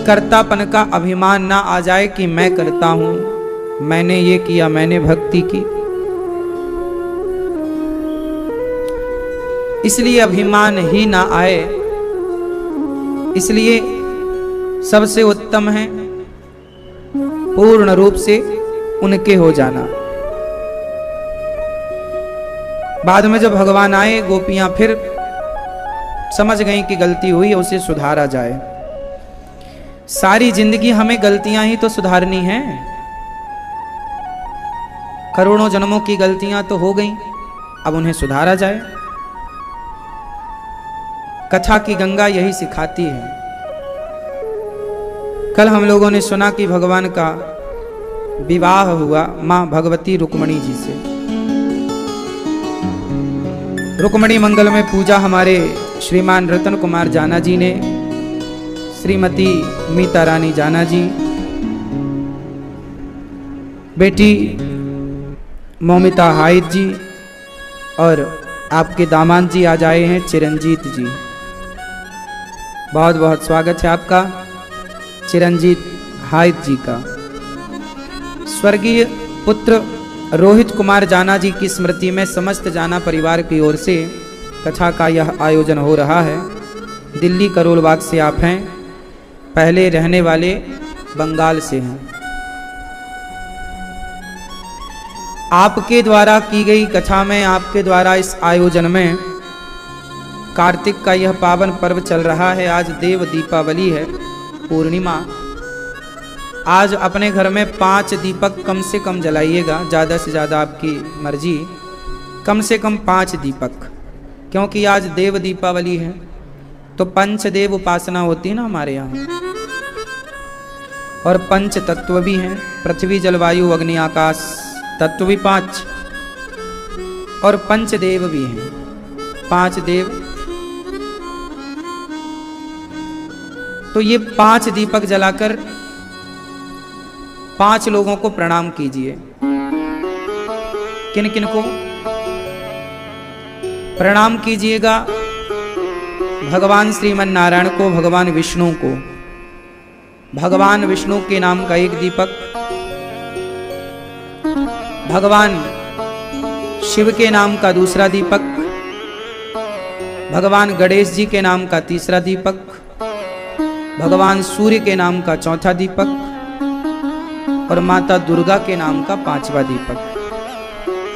कर्तापन का अभिमान ना आ जाए कि मैं करता हूं, मैंने ये किया, मैंने भक्ति की। इसलिए अभिमान ही ना आए, इसलिए सबसे उत्तम है पूर्ण रूप से उनके हो जाना। बाद में जब भगवान आए, गोपियां फिर समझ गईं कि गलती हुई है, उसे सुधारा जाए। सारी जिंदगी हमें गलतियां ही तो सुधारनी हैं। करोड़ों जन्मों की गलतियां तो हो गईं, अब उन्हें सुधारा जाए। कथा की गंगा यही सिखाती है। कल हम लोगों ने सुना कि भगवान का विवाह हुआ मां भगवती रुक्मणी जी से। रुक्मणी मंगल में पूजा हमारे श्रीमान रतन कुमार जाना जी ने, श्रीमती मीता रानी जाना जी, बेटी मौमिता हाइद जी और आपके दामाद जी आज आए हैं चिरंजीत जी। बहुत बहुत स्वागत है आपका चिरंजीत हाइद जी का। स्वर्गीय पुत्र रोहित कुमार जाना जी की स्मृति में समस्त जाना परिवार की ओर से कथा का यह आयोजन हो रहा है। दिल्ली करोल बाग से आप हैं, पहले रहने वाले बंगाल से हैं। आपके द्वारा की गई कथा में, आपके द्वारा इस आयोजन में कार्तिक का यह पावन पर्व चल रहा है। आज देव दीपावली है, पूर्णिमा। आज अपने घर में 5 दीपक कम से कम जलाइएगा, ज़्यादा से ज़्यादा आपकी मर्जी, कम से कम 5 दीपक, क्योंकि आज देव दीपावली है। तो पंचदेव उपासना होती है ना हमारे यहाँ, और पंच तत्व भी हैं, पृथ्वी जल वायु अग्नि आकाश, तत्व भी 5, और पंचदेव भी हैं, 5 देव। तो ये 5 दीपक जलाकर 5 लोगों को प्रणाम कीजिए। किन किन को प्रणाम कीजिएगा? भगवान श्रीमन नारायण को, भगवान विष्णु को, भगवान विष्णु के नाम का 1 दीपक, भगवान शिव के नाम का 2रा दीपक, भगवान गणेश जी के नाम का 3रा दीपक, भगवान सूर्य के नाम का 4था दीपक, और माता दुर्गा के नाम का 5वां दीपक।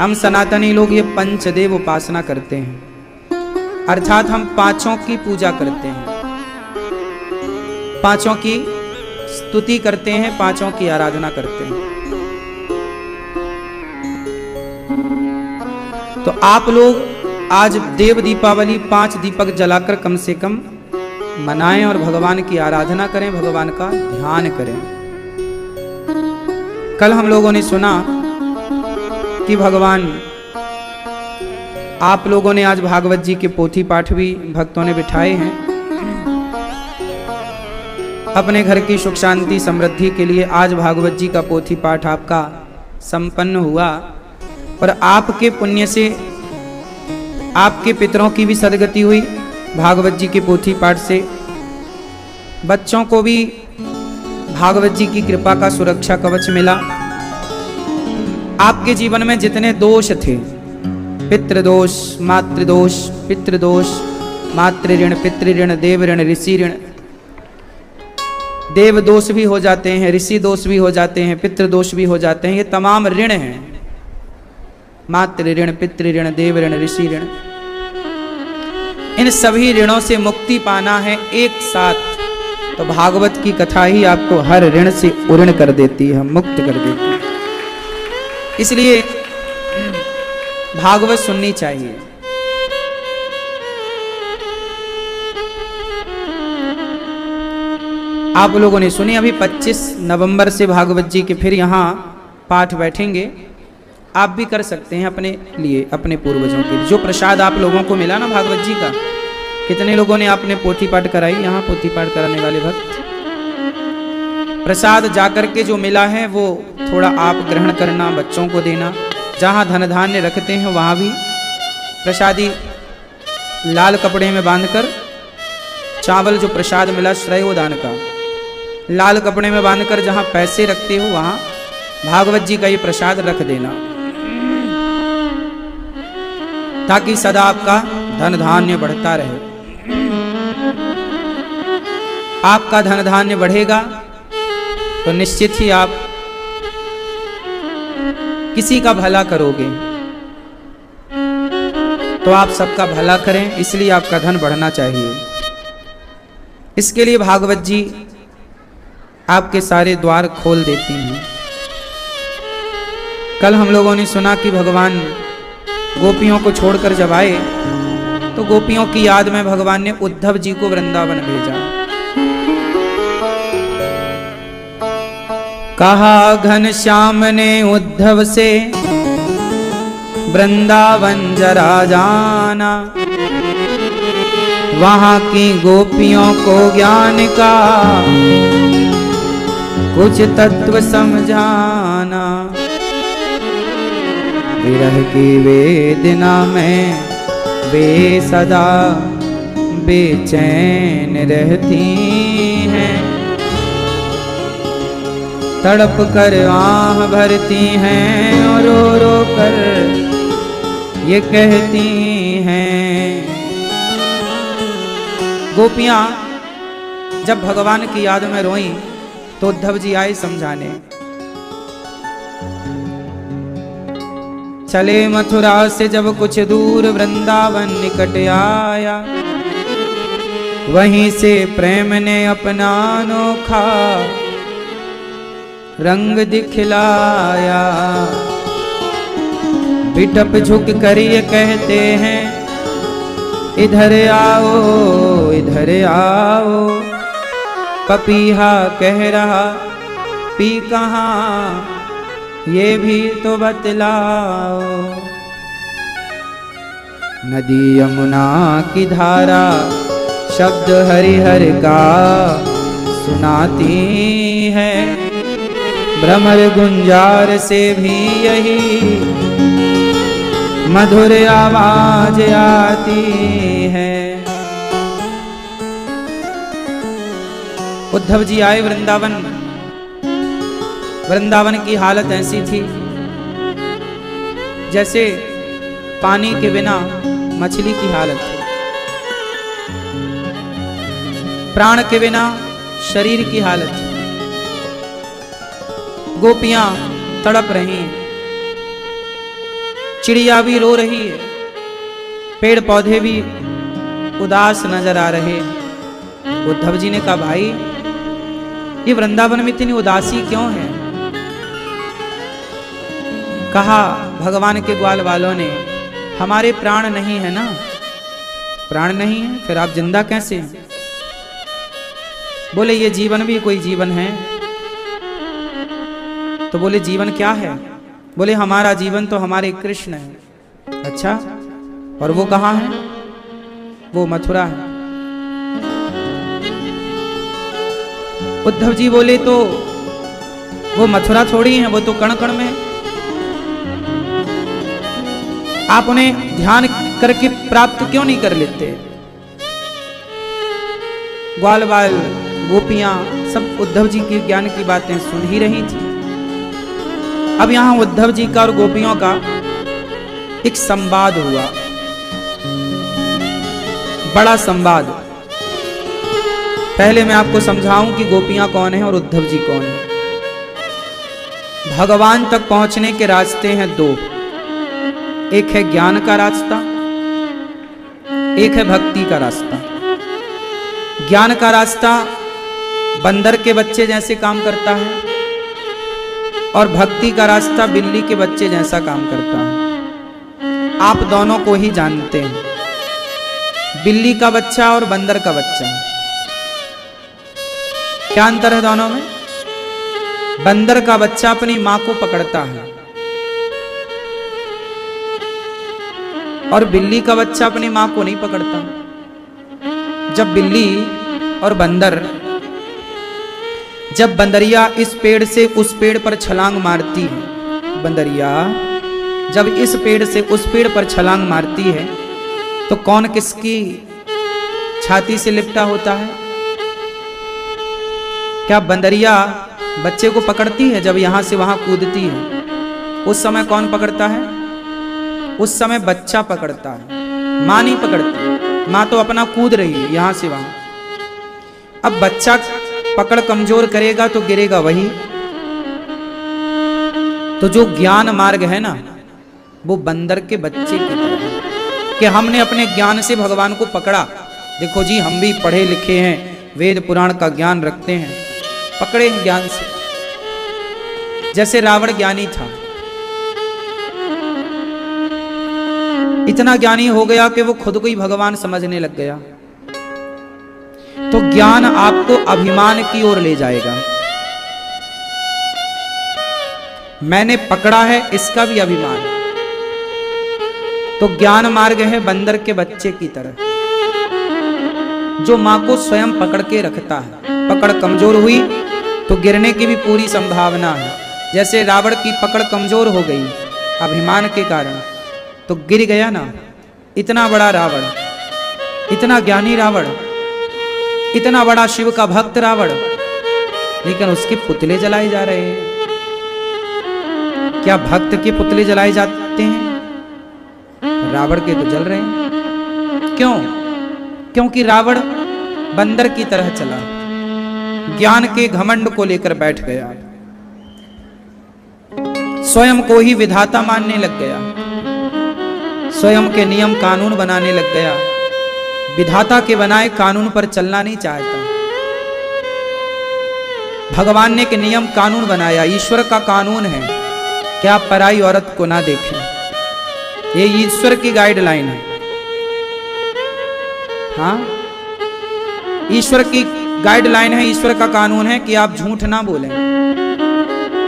हम सनातनी लोग ये पंचदेव उपासना करते हैं, अर्थात हम 5 की पूजा करते हैं, 5 की स्तुति करते हैं, 5 की आराधना करते हैं। तो आप लोग आज देव दीपावली 5 दीपक जलाकर कम से कम मनाएं और भगवान की आराधना करें, भगवान का ध्यान करें। कल हम लोगों ने सुना कि भगवान, आप लोगों ने आज भागवत जी के पोथी पाठ भी भक्तों ने बिठाए हैं। अपने घर की सुख शांति समृद्धि के लिए आज भागवत जी का पोथी पाठ आपका संपन्न हुआ, और आपके पुण्य से आपके पितरों की भी सदगति हुई। भागवत जी के पोथी पाठ से बच्चों को भी भागवत जी की कृपा का सुरक्षा कवच मिला। आपके जीवन में जितने दोष थे, पितृदोष, मातृदोष, पितृदोष, मातृ ऋण, पितृ ऋण, देव ऋण, ऋषि ऋण, देव दोष भी हो जाते हैं, ऋषि दोष भी हो जाते हैं, पितृदोष भी हो जाते हैं। ये तमाम ऋण हैं, मातृ ऋण, पितृ ऋण, देव ऋण, ऋषि ऋण। इन सभी ऋणों से मुक्ति पाना है एक साथ, तो भागवत की कथा ही आपको हर ऋण से उऋण कर देती है, मुक्त कर देती है। इसलिए भागवत सुननी चाहिए। आप लोगों ने सुनी, अभी 25 नवंबर से भागवत जी के फिर यहाँ पाठ बैठेंगे। आप भी कर सकते हैं अपने लिए, अपने पूर्वजों के लिए। जो प्रसाद आप लोगों को मिला ना भागवत जी का, कितने लोगों ने आपने पोथी पाठ कराई? यहाँ पोथी पाठ कराने वाले भक्त, प्रसाद जाकर के जो मिला है वो थोड़ा आप ग्रहण करना, बच्चों को देना। जहाँ धन धान्य रखते हैं वहाँ भी प्रसादी लाल कपड़े में बांधकर, चावल जो प्रसाद मिला श्रेयोदान का लाल कपड़े में बांधकर जहां पैसे रखते हो वहां भागवत जी का ये प्रसाद रख देना, ताकि सदा आपका धन धान्य बढ़ता रहे। आपका धन धान्य बढ़ेगा तो निश्चित ही आप किसी का भला करोगे, तो आप सबका भला करें, इसलिए आपका धन बढ़ना चाहिए। इसके लिए भागवत जी आपके सारे द्वार खोल देती हैं। कल हम लोगों ने सुना कि भगवान गोपियों को छोड़कर जब आए तो गोपियों की याद में भगवान ने उद्धव जी को वृंदावन भेजा। कहा घनश्याम ने उद्धव से वृंदावन जरा जाना, वहां की गोपियों को ज्ञान का कुछ तत्व समझाना। विरह की वेदना में वे सदा बेचैन रहती हैं, तड़प कर आह भरती हैं और रो रो कर ये कहती हैं। गोपियां जब भगवान की याद में रोईं तो उद्धव जी आए समझाने। चले मथुरा से जब कुछ दूर वृंदावन निकट आया, वहीं से प्रेम ने अपना अनोखा रंग दिखलाया। बिटप झुक कर ये कहते हैं इधर आओ इधर आओ, पपीहा कह रहा पी कहाँ ये भी तो बतलाओ। नदी यमुना की धारा शब्द हरिहर का सुनाती है, भ्रमर गुंजार से भी यही मधुर आवाज आती है। उद्धव जी आए वृंदावन। वृंदावन की हालत ऐसी थी जैसे पानी के बिना मछली की हालत थी, प्राण के बिना शरीर की हालत थी। गोपियां तड़प रही हैं, चिड़िया भी रो रही है, पेड़ पौधे भी उदास नजर आ रहे हैं। उद्धव जी ने कहा भाई ये वृंदावन में इतनी उदासी क्यों है? कहा भगवान के ग्वाल वालों ने हमारे प्राण नहीं है ना, प्राण नहीं है फिर आप जिंदा कैसे हैं? बोले ये जीवन भी कोई जीवन है। तो बोले जीवन क्या है? बोले हमारा जीवन तो हमारे कृष्ण है। अच्छा और वो कहाँ है? वो मथुरा है। उद्धव जी बोले तो वो मथुरा थोड़ी है, वो तो कण कण में है। आप उन्हें ध्यान करके प्राप्त क्यों नहीं कर लेते? ग्वाल बाल गोपियां सब उद्धव जी के ज्ञान की बातें सुन ही रही थी। अब यहां उद्धव जी का और गोपियों का एक संवाद हुआ, बड़ा संवाद। पहले मैं आपको समझाऊं कि गोपियां कौन है और उद्धव जी कौन है। भगवान तक पहुंचने के रास्ते हैं दो, एक है ज्ञान का रास्ता, एक है भक्ति का रास्ता। ज्ञान का रास्ता बंदर के बच्चे जैसे काम करता है और भक्ति का रास्ता बिल्ली के बच्चे जैसा काम करता है। आप दोनों को ही जानते हैं, बिल्ली का बच्चा और बंदर का बच्चा। क्या अंतर है दोनों में? बंदर का बच्चा अपनी मां को पकड़ता है और बिल्ली का बच्चा अपनी मां को नहीं पकड़ता। जब बिल्ली और बंदर, जब बंदरिया इस पेड़ से उस पेड़ पर छलांग मारती है, बंदरिया जब इस पेड़ से उस पेड़ पर छलांग मारती है तो कौन किसकी छाती से लिपटा होता है? क्या बंदरिया बच्चे को पकड़ती है जब यहां से वहां कूदती है? उस समय कौन पकड़ता है? उस समय बच्चा पकड़ता है, मां नहीं पकड़ती। मां तो अपना कूद रही है यहां से वहां। अब बच्चा पकड़ कमजोर करेगा तो गिरेगा वही। तो जो ज्ञान मार्ग है ना, वो बंदर के बच्चे की तरह है कि हमने अपने ज्ञान से भगवान को पकड़ा। देखो जी, हम भी पढ़े लिखे हैं, वेद पुराण का ज्ञान रखते हैं, पकड़े हैं ज्ञान से। जैसे रावण ज्ञानी था, इतना ज्ञानी हो गया कि वो खुद को ही भगवान समझने लग गया। तो ज्ञान आपको अभिमान की ओर ले जाएगा। मैंने पकड़ा है, इसका भी अभिमान। तो ज्ञान मार्ग है बंदर के बच्चे की तरह, जो मां को स्वयं पकड़ के रखता है। पकड़ कमजोर हुई तो गिरने की भी पूरी संभावना है। जैसे रावण की पकड़ कमजोर हो गई अभिमान के कारण, तो गिर गया ना। इतना बड़ा रावण, इतना ज्ञानी रावण, इतना बड़ा शिव का भक्त रावण, लेकिन उसके पुतले जलाए जा रहे हैं। क्या भक्त के पुतले जलाए जाते हैं? रावण के तो जल रहे हैं। क्यों? क्योंकि रावण बंदर की तरह चला, ज्ञान के घमंड को लेकर बैठ गया, स्वयं को ही विधाता मानने लग गया, स्वयं के नियम कानून बनाने लग गया। विधाता के बनाए कानून पर चलना नहीं चाहता। भगवान ने के नियम कानून बनाया, ईश्वर का कानून है कि आप पराई औरत को ना देखें। ये ईश्वर की गाइडलाइन है। हाँ, ईश्वर की गाइडलाइन है, ईश्वर का कानून है कि आप झूठ ना बोलें।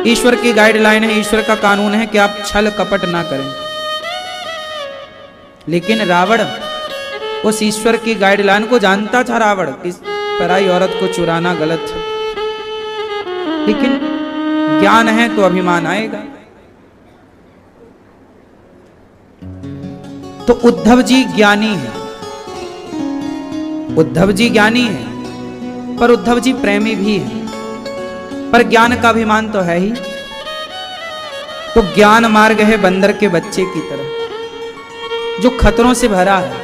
ईश्वर की गाइडलाइन है, ईश्वर का कानून है कि आप छल कपट ना करें। लेकिन रावण उस ईश्वर की गाइडलाइन को जानता था। रावण कि पराई औरत को चुराना गलत है, लेकिन ज्ञान है तो अभिमान आएगा। तो उद्धव जी ज्ञानी है, उद्धव जी ज्ञानी है, पर उद्धव जी प्रेमी भी है, पर ज्ञान का अभिमान तो है ही। तो ज्ञान मार्ग है बंदर के बच्चे की तरह, जो खतरों से भरा है,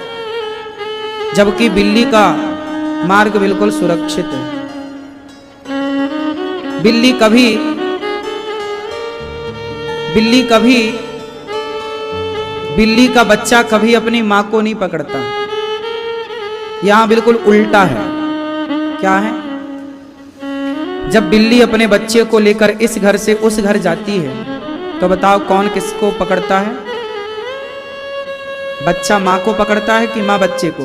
जबकि बिल्ली का मार्ग बिल्कुल सुरक्षित है। बिल्ली का बच्चा कभी अपनी मां को नहीं पकड़ता। यहां बिल्कुल उल्टा है। क्या है? जब बिल्ली अपने बच्चे को लेकर इस घर से उस घर जाती है, तो बताओ कौन किसको पकड़ता है? बच्चा मां को पकड़ता है कि मां बच्चे को?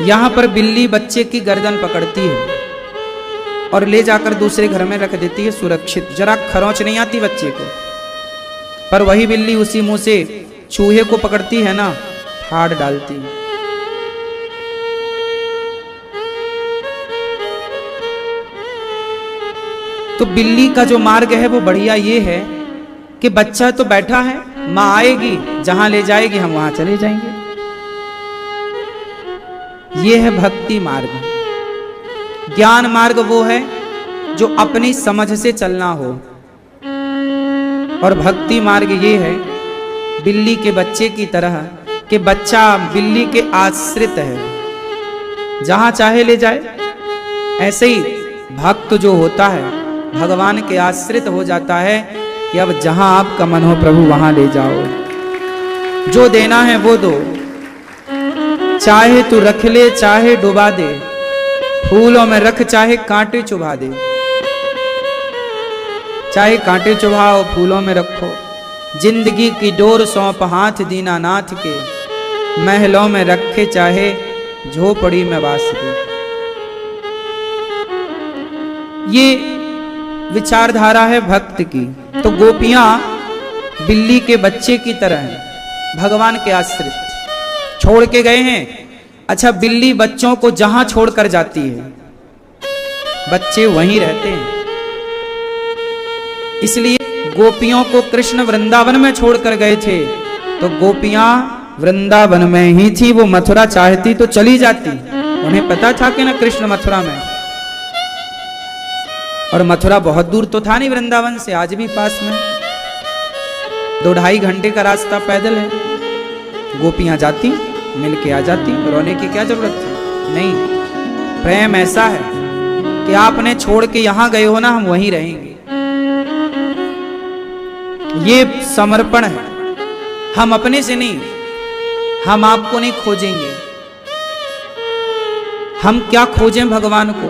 यहां पर बिल्ली बच्चे की गर्दन पकड़ती है और ले जाकर दूसरे घर में रख देती है सुरक्षित। जरा खरोंच नहीं आती बच्चे को, पर वही बिल्ली उसी मुंह से चूहे को पकड़ती है ना, फाड़ डालती है। तो बिल्ली का जो मार्ग है वो बढ़िया ये है कि बच्चा तो बैठा है, मां आएगी, जहां ले जाएगी हम वहां चले जाएंगे। ये है भक्ति मार्ग। ज्ञान मार्ग वो है जो अपनी समझ से चलना हो, और भक्ति मार्ग ये है बिल्ली के बच्चे की तरह कि बच्चा बिल्ली के आश्रित है, जहां चाहे ले जाए। ऐसे ही भक्त जो होता है भगवान के आश्रित हो जाता है कि अब जहां आपका मन हो प्रभु वहां ले जाओ, जो देना है वो दो, चाहे तू रख ले चाहे डुबा दे, फूलों में रख चाहे कांटे चुभा दे। चाहे कांटे चुभाओ फूलों में रखो, जिंदगी की डोर सौंप हाथ दीनानाथ के, महलों में रखे चाहे झोपड़ी में वास दे। ये विचारधारा है भक्त की। तो गोपियां बिल्ली के बच्चे की तरह हैं, भगवान के आश्रित, छोड़ के गए हैं। अच्छा, बिल्ली बच्चों को जहां छोड़कर जाती है बच्चे वहीं रहते हैं। इसलिए गोपियों को कृष्ण वृंदावन में छोड़कर गए थे, तो गोपियां वृंदावन में ही थी। वो मथुरा चाहती तो चली जाती, उन्हें पता था कि ना कृष्ण मथुरा में, और मथुरा बहुत दूर तो था नहीं वृंदावन से, आज भी पास में 2-2.5 घंटे का रास्ता पैदल है। गोपियां जाती मिल के आ जाती, रोने की क्या जरूरत थी? नहीं, प्रेम ऐसा है कि आपने छोड़ के यहां गए हो ना, हम वहीं रहेंगे। ये समर्पण है। हम अपने से नहीं, हम आपको नहीं खोजेंगे। हम क्या खोजें भगवान को?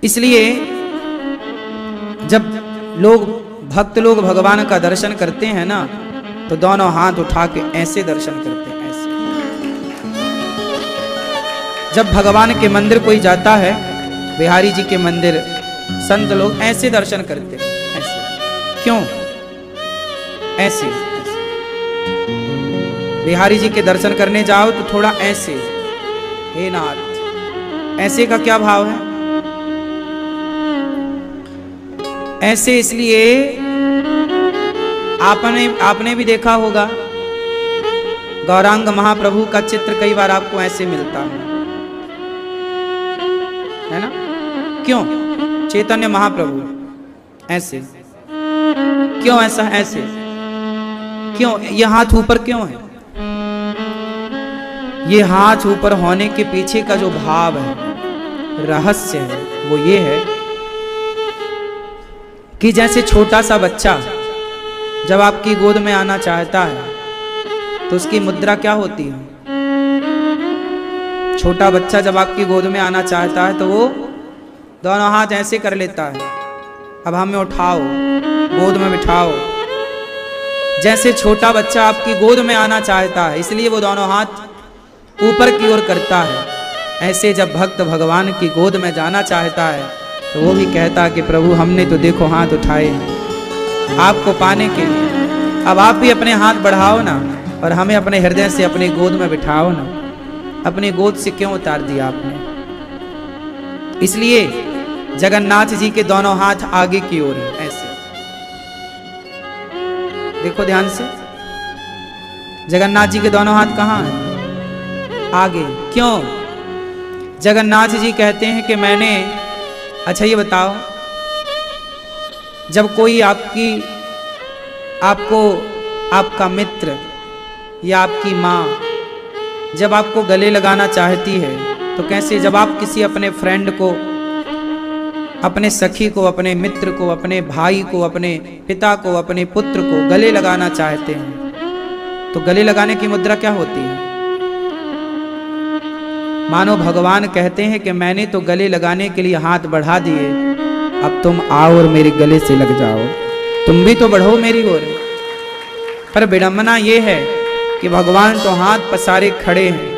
इसलिए जब लोग भक्त लोग भगवान का दर्शन करते हैं ना, तो दोनों हाथ उठा के ऐसे दर्शन करते हैं, ऐसे। जब भगवान के मंदिर कोई जाता है, बिहारी जी के मंदिर, संत लोग ऐसे दर्शन करते हैं, ऐसे। क्यों ऐसे? बिहारी जी के दर्शन करने जाओ तो थोड़ा ऐसे, हे नाथ। ऐसे का क्या भाव है? ऐसे इसलिए आपने भी देखा होगा, गौरांग महाप्रभु का चित्र कई बार आपको ऐसे मिलता है ना? क्यों? चैतन्य महाप्रभु ऐसे क्यों? ऐसा ऐसे क्यों? ये हाथ ऊपर क्यों है? ये हाथ ऊपर होने के पीछे का जो भाव है, रहस्य है, वो ये है कि जैसे छोटा सा बच्चा जब आपकी गोद में आना चाहता है तो उसकी मुद्रा क्या होती है? छोटा बच्चा जब आपकी गोद में आना चाहता है तो वो दोनों हाथ ऐसे कर लेता है, अब हमें उठाओ, गोद में बिठाओ। जैसे छोटा बच्चा आपकी गोद में आना चाहता है, इसलिए वो दोनों हाथ ऊपर की ओर करता है। ऐसे जब भक्त भगवान की गोद में जाना चाहता है तो वो भी कहता है कि प्रभु हमने तो देखो हाथ उठाए हैं आपको पाने के लिए, अब आप भी अपने हाथ बढ़ाओ ना और हमें अपने हृदय से अपनी गोद में बिठाओ ना। अपनी गोद से क्यों उतार दिया आपने? इसलिए जगन्नाथ जी के दोनों हाथ आगे की ओर है, ऐसे। देखो ध्यान से, जगन्नाथ जी के दोनों हाथ कहाँ हैं? आगे। क्यों? जगन्नाथ जी कहते हैं कि मैंने, अच्छा ये बताओ, जब कोई आपका मित्र या आपकी माँ जब आपको गले लगाना चाहती है तो कैसे? जब आप किसी अपने फ्रेंड को, अपने सखी को, अपने मित्र को, अपने भाई को, अपने पिता को, अपने पुत्र को गले लगाना चाहते हैं तो गले लगाने की मुद्रा क्या होती है? मानो भगवान कहते हैं कि मैंने तो गले लगाने के लिए हाथ बढ़ा दिए, अब तुम आओ और मेरे गले से लग जाओ, तुम भी तो बढ़ो मेरी ओर। पर विडंबना ये है कि भगवान तो हाथ पसारे खड़े हैं,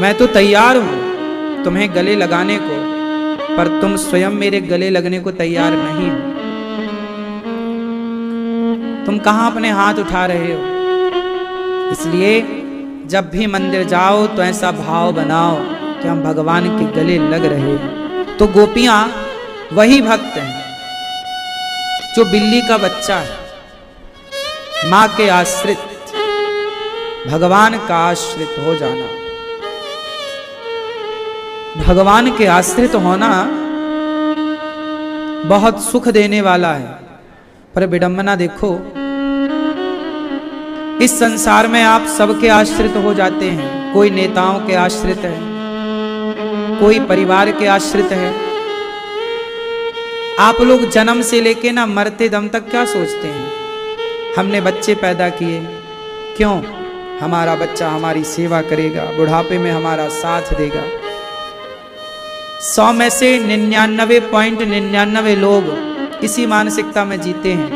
मैं तो तैयार हूं तुम्हें गले लगाने को, पर तुम स्वयं मेरे गले लगने को तैयार नहीं हो। तुम कहां अपने हाथ उठा रहे हो? इसलिए जब भी मंदिर जाओ तो ऐसा भाव बनाओ कि हम भगवान के गले लग रहे हैं। तो गोपियां वही भक्त हैं जो बिल्ली का बच्चा है, मां के आश्रित, भगवान का आश्रित हो जाना। भगवान के आश्रित होना बहुत सुख देने वाला है। पर विडंबना देखो, इस संसार में आप सबके आश्रित हो जाते हैं। कोई नेताओं के आश्रित है, कोई परिवार के आश्रित है। आप लोग जन्म से लेके ना मरते दम तक क्या सोचते हैं? हमने बच्चे पैदा किए, क्यों? हमारा बच्चा हमारी सेवा करेगा, बुढ़ापे में हमारा साथ देगा। 100 में से 99.99 लोग इसी मानसिकता में जीते हैं,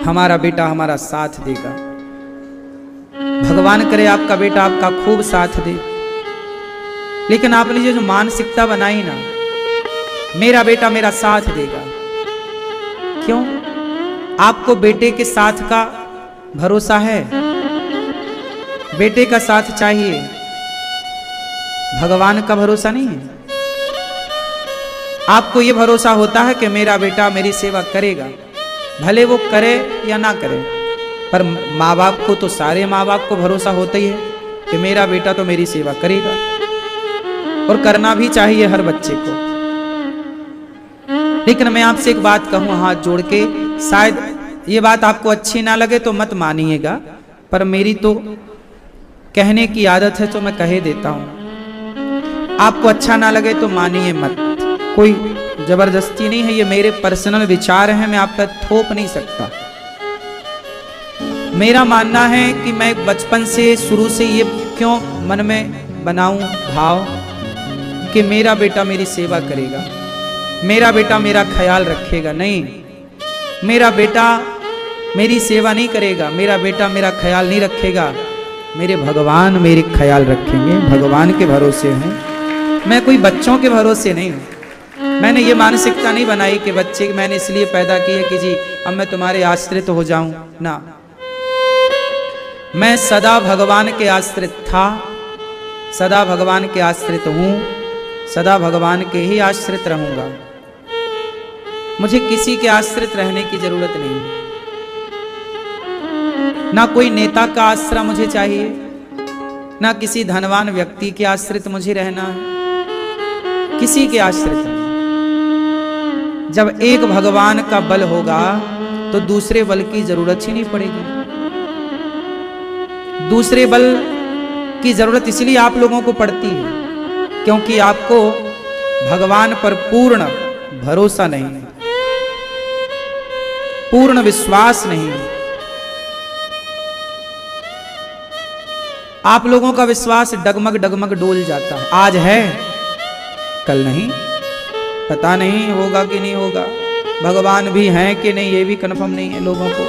हमारा बेटा हमारा साथ देगा। भगवान करे आपका बेटा आपका खूब साथ दे, लेकिन आपने जो मानसिकता बनाई ना, मेरा बेटा मेरा साथ देगा, क्यों? आपको बेटे के साथ का भरोसा है? बेटे का साथ चाहिए, भगवान का भरोसा नहीं है। आपको यह भरोसा होता है कि मेरा बेटा मेरी सेवा करेगा, भले वो करे या ना करे। पर माँ बाप को तो, सारे माँ बाप को भरोसा होता ही है कि मेरा बेटा तो मेरी सेवा करेगा। और करना भी चाहिए हर बच्चे को। लेकिन मैं आपसे एक बात कहूं हाथ जोड़ के, शायद ये बात आपको अच्छी ना लगे तो मत मानिएगा, पर मेरी तो कहने की आदत है तो मैं कहे देता हूं। आपको अच्छा ना लगे तो मानिए मत, कोई जबरदस्ती नहीं है, ये मेरे पर्सनल विचार हैं, मैं आप पर थोप नहीं सकता। मेरा मानना है कि मैं बचपन से शुरू से ये क्यों मन में बनाऊं भाव कि मेरा बेटा मेरी सेवा करेगा, मेरा बेटा मेरा ख्याल रखेगा। नहीं, मेरा बेटा मेरी सेवा नहीं करेगा, मेरा बेटा मेरा ख्याल नहीं रखेगा, मेरे भगवान मेरे ख्याल रखेंगे। भगवान के भरोसे हूं मैं, कोई बच्चों के भरोसे नहीं हूं। मैंने ये मानसिकता नहीं बनाई कि बच्चे मैंने इसलिए पैदा किए कि जी अब मैं तुम्हारे आश्रित हो जाऊं ना। मैं सदा भगवान के आश्रित था, सदा भगवान के आश्रित हूं, सदा भगवान के ही आश्रित रहूंगा। मुझे किसी के आश्रित रहने की जरूरत नहीं, ना कोई नेता का आश्रय मुझे चाहिए, ना किसी धनवान व्यक्ति के आश्रित मुझे रहना है, किसी के आश्रित नहीं। जब एक भगवान का बल होगा तो दूसरे बल की जरूरत ही नहीं पड़ेगी। दूसरे बल की जरूरत इसलिए आप लोगों को पड़ती है क्योंकि आपको भगवान पर पूर्ण भरोसा नहीं, पूर्ण विश्वास नहीं। आप लोगों का विश्वास डगमग डगमग डोल जाता है, आज है कल नहीं, पता नहीं होगा कि नहीं होगा, भगवान भी हैं कि नहीं ये भी कन्फर्म नहीं है लोगों को।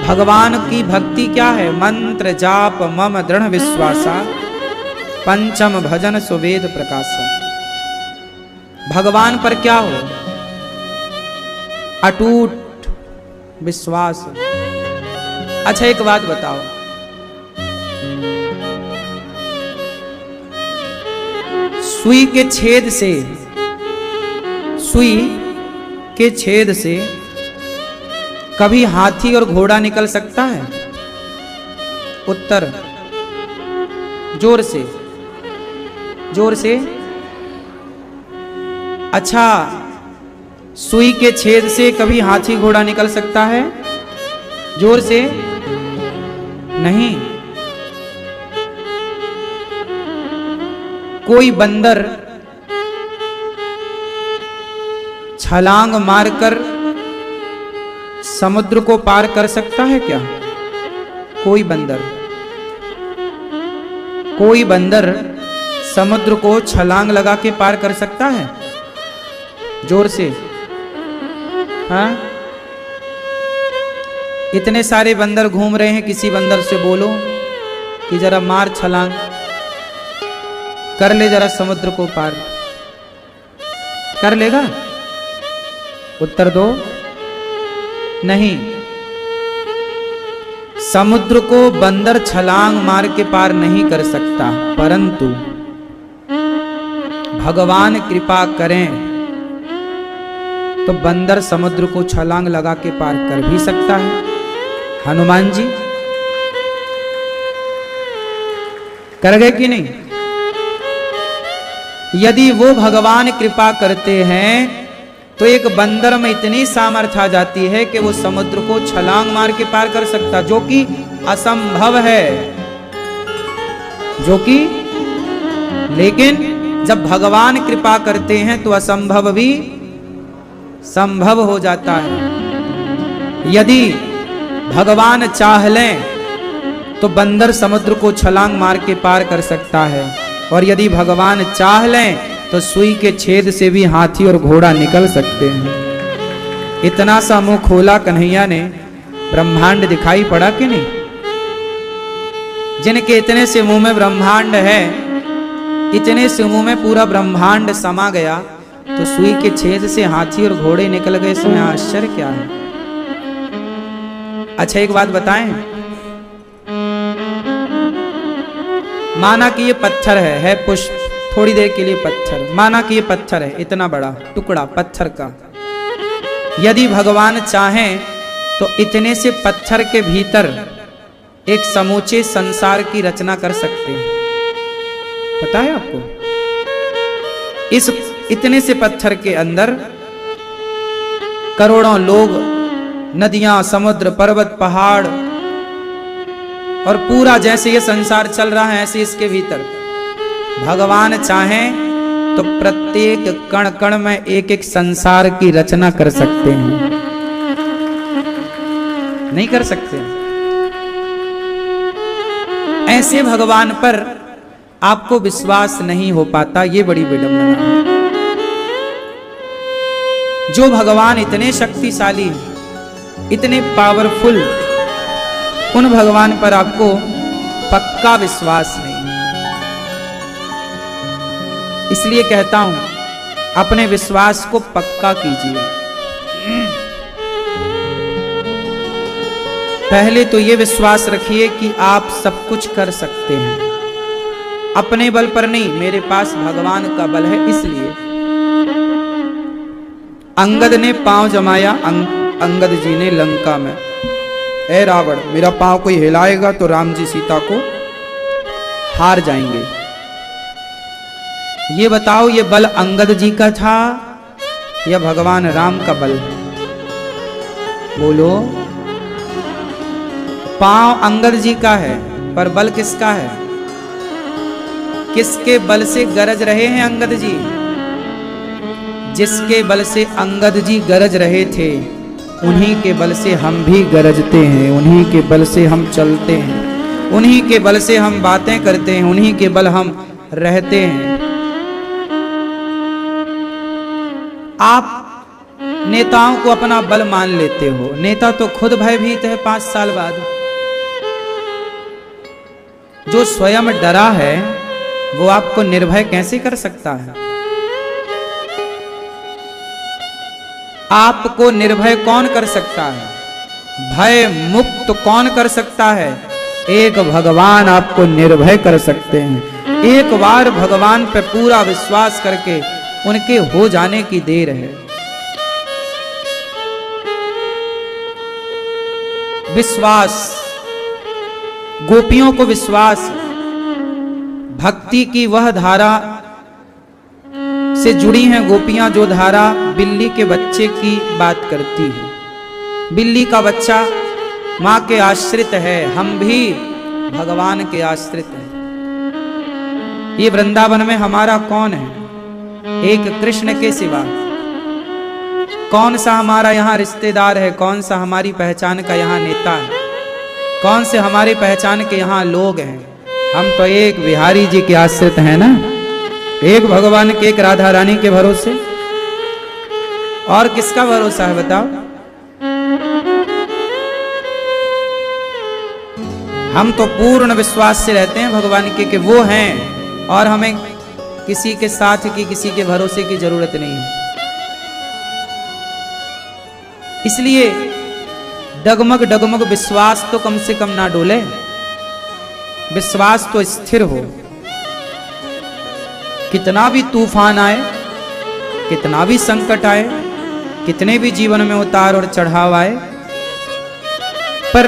भगवान की भक्ति क्या है? मंत्र जाप मम दृढ़ विश्वासा, पंचम भजन सुवेद प्रकाशा। भगवान पर क्या हो? अटूट विश्वास। अच्छा एक बात बताओ, सुई के छेद से, सुई के छेद से कभी हाथी और घोड़ा निकल सकता है? उत्तर, जोर से, जोर से। अच्छा, सुई के छेद से कभी हाथी घोड़ा निकल सकता है? जोर से। नहीं। कोई बंदर छलांग मारकर समुद्र को पार कर सकता है क्या? कोई बंदर, कोई बंदर समुद्र को छलांग लगा के पार कर सकता है? जोर से। हाँ, इतने सारे बंदर घूम रहे हैं, किसी बंदर से बोलो कि जरा मार छलांग, कर ले जरा समुद्र को पार, कर लेगा? उत्तर दो। नहीं, समुद्र को बंदर छलांग मार के पार नहीं कर सकता, परंतु भगवान कृपा करें तो बंदर समुद्र को छलांग लगा के पार कर भी सकता है। हनुमान जी कर गए कि नहीं? यदि वो भगवान कृपा करते हैं तो एक बंदर में इतनी सामर्थ्य आ जाती है कि वो समुद्र को छलांग मार के पार कर सकता, जो कि असंभव है, जो कि। लेकिन जब भगवान कृपा करते हैं तो असंभव भी संभव हो जाता है। यदि भगवान चाह लें तो बंदर समुद्र को छलांग मार के पार कर सकता है, और यदि भगवान चाह लें तो सुई के छेद से भी हाथी और घोड़ा निकल सकते हैं। इतना सा मुंह खोला कन्हैया ने, ब्रह्मांड दिखाई पड़ा कि नहीं? जिनके इतने से मुंह में ब्रह्मांड है, इतने से मुंह में पूरा ब्रह्मांड समा गया, तो सुई के छेद से हाथी और घोड़े निकल गए, इसमें आश्चर्य क्या है? अच्छा एक बात बताएं, माना कि ये पत्थर है पुष्प, थोड़ी देर के लिए पत्थर, माना कि ये पत्थर है, इतना बड़ा टुकड़ा पत्थर का, यदि भगवान चाहें तो इतने से पत्थर के भीतर एक समूचे संसार की रचना कर सकते हैं। पता है आपको? इस इतने से पत्थर के अंदर करोड़ों लोग, नदियां, समुद्र, पर्वत, पहाड़ और पूरा जैसे ये संसार चल रहा है ऐसे इसके भीतर भगवान चाहें तो प्रत्येक कण कण में एक एक संसार की रचना कर सकते हैं। नहीं कर सकते? ऐसे भगवान पर आपको विश्वास नहीं हो पाता, ये बड़ी विडंबना है। जो भगवान इतने शक्तिशाली, इतने पावरफुल, उन भगवान पर आपको पक्का विश्वास नहीं। इसलिए कहता हूं अपने विश्वास को पक्का कीजिए। पहले तो ये विश्वास रखिए कि आप सब कुछ कर सकते हैं, अपने बल पर नहीं, मेरे पास भगवान का बल है। इसलिए अंगद ने पांव जमाया, अंगद जी ने लंका में, ए रावण मेरा पांव कोई हिलाएगा तो राम जी सीता को हार जाएंगे। ये बताओ ये बल अंगद जी का था या भगवान राम का बल? बोलो। पांव अंगद जी का है पर बल किसका है? किसके बल से गरज रहे हैं अंगद जी? जिसके बल से अंगद जी गरज रहे थे उन्हीं के बल से हम भी गरजते हैं, उन्हीं के बल से हम चलते हैं, उन्हीं के बल से हम बातें करते हैं, उन्हीं के बल हम रहते हैं। आप नेताओं को अपना बल मान लेते हो, नेता तो खुद भयभीत है 5 साल बाद। जो स्वयं डरा है वो आपको निर्भय कैसे कर सकता है? आपको निर्भय कौन कर सकता है? भय मुक्त कौन कर सकता है? एक भगवान आपको निर्भय कर सकते हैं। एक बार भगवान पे पूरा विश्वास करके उनके हो जाने की देर है। विश्वास, गोपियों को विश्वास, भक्ति की वह धारा से जुड़ी हैं गोपियां जो धारा बिल्ली के बच्चे की बात करती है। बिल्ली का बच्चा मां के आश्रित है, हम भी भगवान के आश्रित हैं। ये वृंदावन में हमारा कौन है? एक कृष्ण के सिवा कौन सा हमारा यहाँ रिश्तेदार है? कौन सा हमारी पहचान का यहाँ नेता है? कौन से हमारी पहचान के यहाँ लोग हैं? हम तो एक बिहारी जी के आश्रित हैं ना, एक भगवान के, एक राधा रानी के भरोसे। और किसका भरोसा है बताओ? हम तो पूर्ण विश्वास से रहते हैं भगवान के कि वो हैं और हमें किसी के साथ की, किसी के भरोसे की जरूरत नहीं है। इसलिए डगमग डगमग विश्वास तो कम से कम ना डोले, विश्वास तो स्थिर हो। कितना भी तूफान आए, कितना भी संकट आए, कितने भी जीवन में उतार और चढ़ाव आए, पर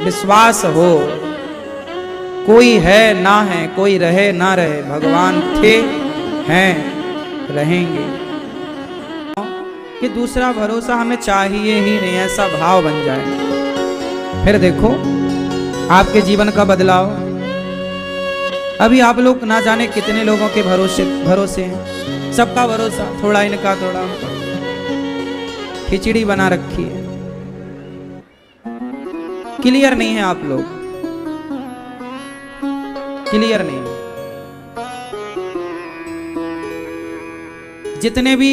विश्वास हो। कोई है ना है, कोई रहे ना रहे, भगवान थे, हैं, रहेंगे। कि दूसरा भरोसा हमें चाहिए ही नहीं, ऐसा भाव बन जाए। फिर देखो आपके जीवन का बदलाव। अभी आप लोग ना जाने कितने लोगों के भरोसे हैं, सबका भरोसा, थोड़ा इनका थोड़ा उनका, खिचड़ी बना रखी है। क्लियर नहीं है आप लोग, क्लियर नहीं। जितने भी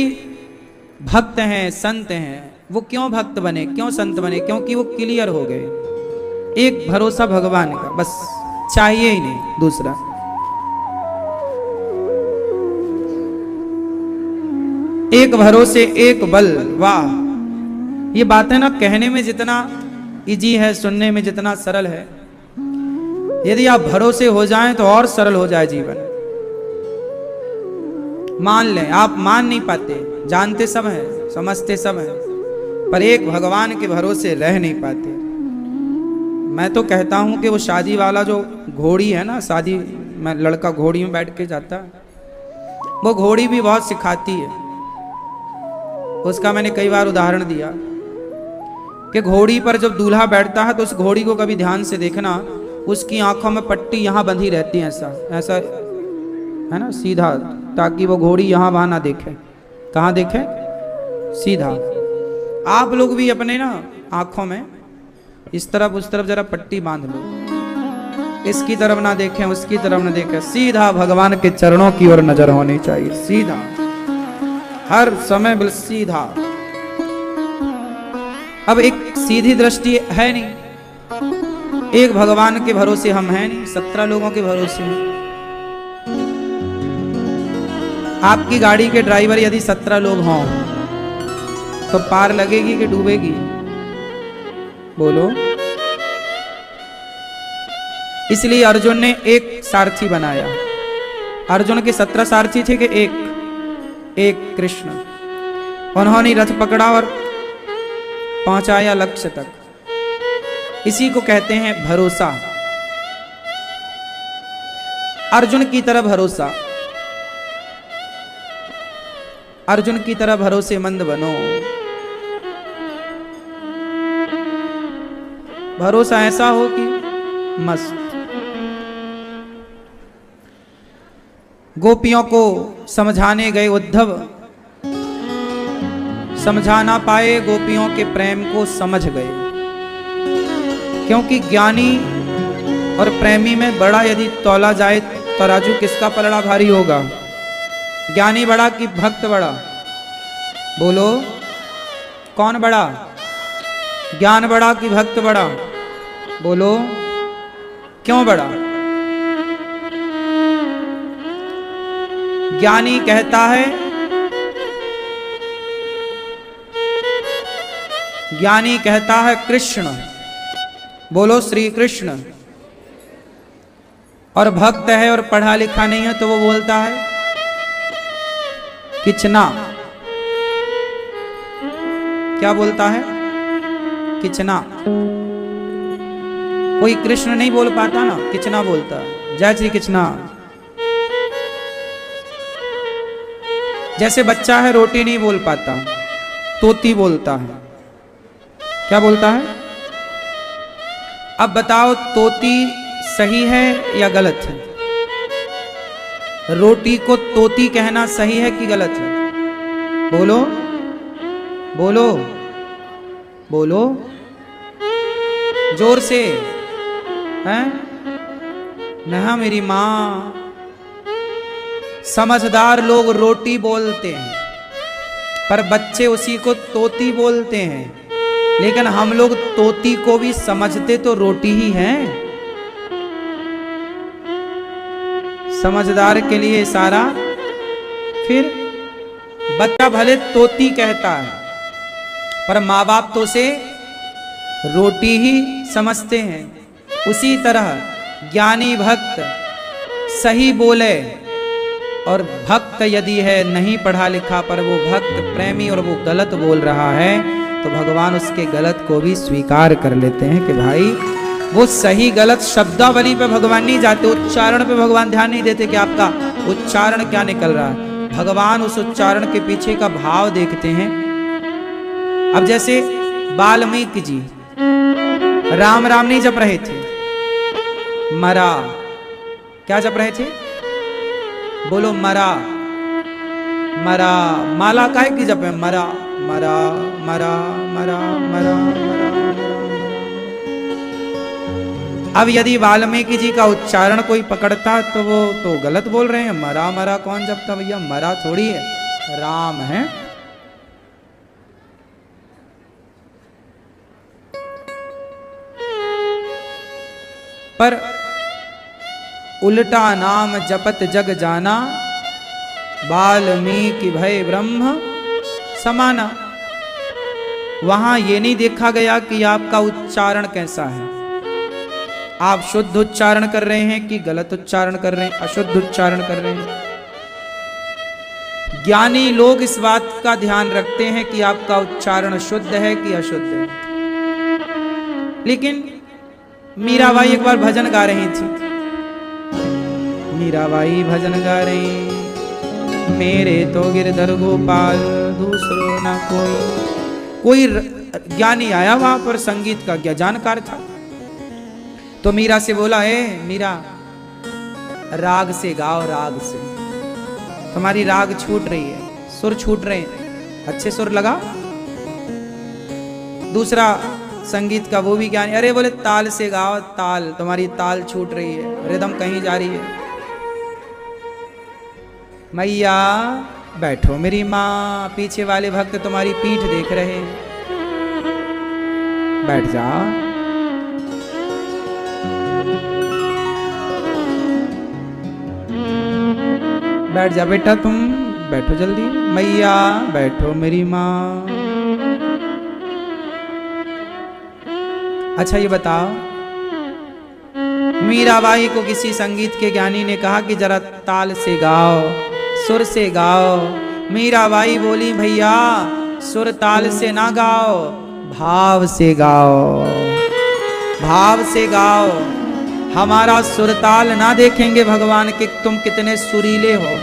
भक्त हैं, संत हैं, वो क्यों भक्त बने, क्यों संत बने? क्योंकि वो क्लियर हो गए। एक भरोसा भगवान का, बस, चाहिए ही नहीं दूसरा। एक भरोसे एक बल। वाह, ये बातें ना कहने में जितना इजी है, सुनने में जितना सरल है, यदि आप भरोसे हो जाएं तो और सरल हो जाए जीवन। मान लें, आप मान नहीं पाते, जानते सब हैं, समझते सब हैं, पर एक भगवान के भरोसे रह नहीं पाते। मैं तो कहता हूं कि वो शादी वाला जो घोड़ी है ना, शादी मैं लड़का घोड़ी में बैठ के जाता, वो घोड़ी भी बहुत सिखाती है। उसका मैंने कई बार उदाहरण दिया कि घोड़ी पर जब दूल्हा बैठता है तो उस घोड़ी को कभी ध्यान से देखना, उसकी आंखों में पट्टी यहाँ बंधी रहती है, ऐसा ऐसा है ना, सीधा, ताकि वो घोड़ी यहाँ वहां ना देखे। कहाँ देखे? सीधा। आप लोग भी अपने ना आंखों में इस तरफ उस तरफ जरा पट्टी बांध लो, इसकी तरफ ना देखें, उसकी तरफ ना देखें, सीधा भगवान के चरणों की ओर नजर होनी चाहिए, सीधा, हर समय बिल्कुल सीधा। अब एक सीधी दृष्टि है नहीं, एक भगवान के भरोसे हम हैं नहीं, 17 लोगों के भरोसे हैं। आपकी गाड़ी के ड्राइवर यदि 17 लोग हों तो पार लगेगी कि डूबेगी? बोलो। इसलिए अर्जुन ने एक सारथी बनाया। अर्जुन के 17 सारथी थे कि एक कृष्ण। उन्होंने रथ पकड़ा और पहुंचाया लक्ष्य तक। इसी को कहते हैं भरोसा। अर्जुन की तरह भरोसा, अर्जुन की तरह भरोसेमंद बनो। भरोसा ऐसा हो कि मस्त। गोपियों को समझाने गए उद्धव, समझा ना पाए, गोपियों के प्रेम को समझ गए। क्योंकि ज्ञानी और प्रेमी में बड़ा यदि तौला जाए तो राजू किसका पलड़ा भारी होगा? ज्ञानी बड़ा कि भक्त बड़ा? बोलो, कौन बड़ा? ज्ञान बड़ा कि भक्त बड़ा? बोलो, क्यों बड़ा? ज्ञानी कहता है, ज्ञानी कहता है कृष्ण, बोलो श्री कृष्ण। और भक्त है और पढ़ा लिखा नहीं है तो वो बोलता है किचना। क्या बोलता है? किचना। कोई कृष्ण नहीं बोल पाता ना, किचना बोलता है। जय श्री कृष्णा। जैसे बच्चा है रोटी नहीं बोल पाता, तोती बोलता है। क्या बोलता है? अब बताओ, तोती सही है या गलत है? रोटी को तोती कहना सही है कि गलत है? बोलो बोलो बोलो, जोर से। हैं? नहा मेरी मां। समझदार लोग रोटी बोलते हैं, पर बच्चे उसी को तोती बोलते हैं। लेकिन हम लोग तोती को भी समझते तो रोटी ही हैं। समझदार के लिए इशारा। फिर बच्चा भले तोती कहता है, पर माँ बाप तो उसे रोटी ही समझते हैं। उसी तरह ज्ञानी भक्त सही बोले, और भक्त यदि है नहीं पढ़ा लिखा पर वो भक्त प्रेमी और वो गलत बोल रहा है, तो भगवान उसके गलत को भी स्वीकार कर लेते हैं कि भाई वो सही गलत शब्दावली पे भगवान नहीं जाते, उच्चारण पे भगवान ध्यान नहीं देते कि आपका उच्चारण क्या निकल रहा है। भगवान उस उच्चारण के पीछे का भाव देखते हैं। अब जैसे वाल्मीकि जी राम राम नहीं जप रहे थे, मरा। क्या जप रहे थे? बोलो मरा। मरा। माला काहे की जप है? मरा मरा मरा मरा मरा मरा। अब यदि वाल्मीकि जी का उच्चारण कोई पकड़ता तो वो तो गलत बोल रहे हैं। मरा मरा कौन जपता भैया? मरा थोड़ी है, राम है। पर उल्टा नाम जपत जग जाना, वाल्मीकि भय ब्रह्म समाना। वहां ये नहीं देखा गया कि आपका उच्चारण कैसा है। आप शुद्ध उच्चारण कर रहे हैं कि गलत उच्चारण कर रहे हैं, अशुद्ध उच्चारण कर रहे हैं। ज्ञानी लोग इस बात का ध्यान रखते हैं कि आपका उच्चारण शुद्ध है कि अशुद्ध है। लेकिन मीराबाई एक बार भजन गा रही थी। मीराबाई भजन गा रही, मेरे तो गिरधर गोपाल दूसरो ना कोई ज्ञानी आया वहां पर, संगीत का क्या जानकार था। तो मीरा से बोला, है मीरा राग से गाओ, राग से, तुम्हारी राग छूट रही है, सुर छूट रहे हैं, अच्छे सुर लगा। दूसरा संगीत का वो भी ज्ञानी, अरे बोले ताल से गाओ, ताल, तुम्हारी ताल छूट रही है, रिदम कहीं जा रही है। मैया बैठो मेरी माँ, पीछे वाले भक्त तुम्हारी पीठ देख रहे हैं, बैठ जा। बैठ जा बेटा, तुम बैठो जल्दी। मैया बैठो मेरी माँ। अच्छा ये बताओ, मीराबाई को किसी संगीत के ज्ञानी ने कहा कि जरा ताल से गाओ, सुर से गाओ। मीराबाई बोली, भैया सुर ताल से ना गाओ, भाव से गाओ, भाव से गाओ। हमारा सुर ताल ना देखेंगे भगवान कि तुम कितने सुरीले हो,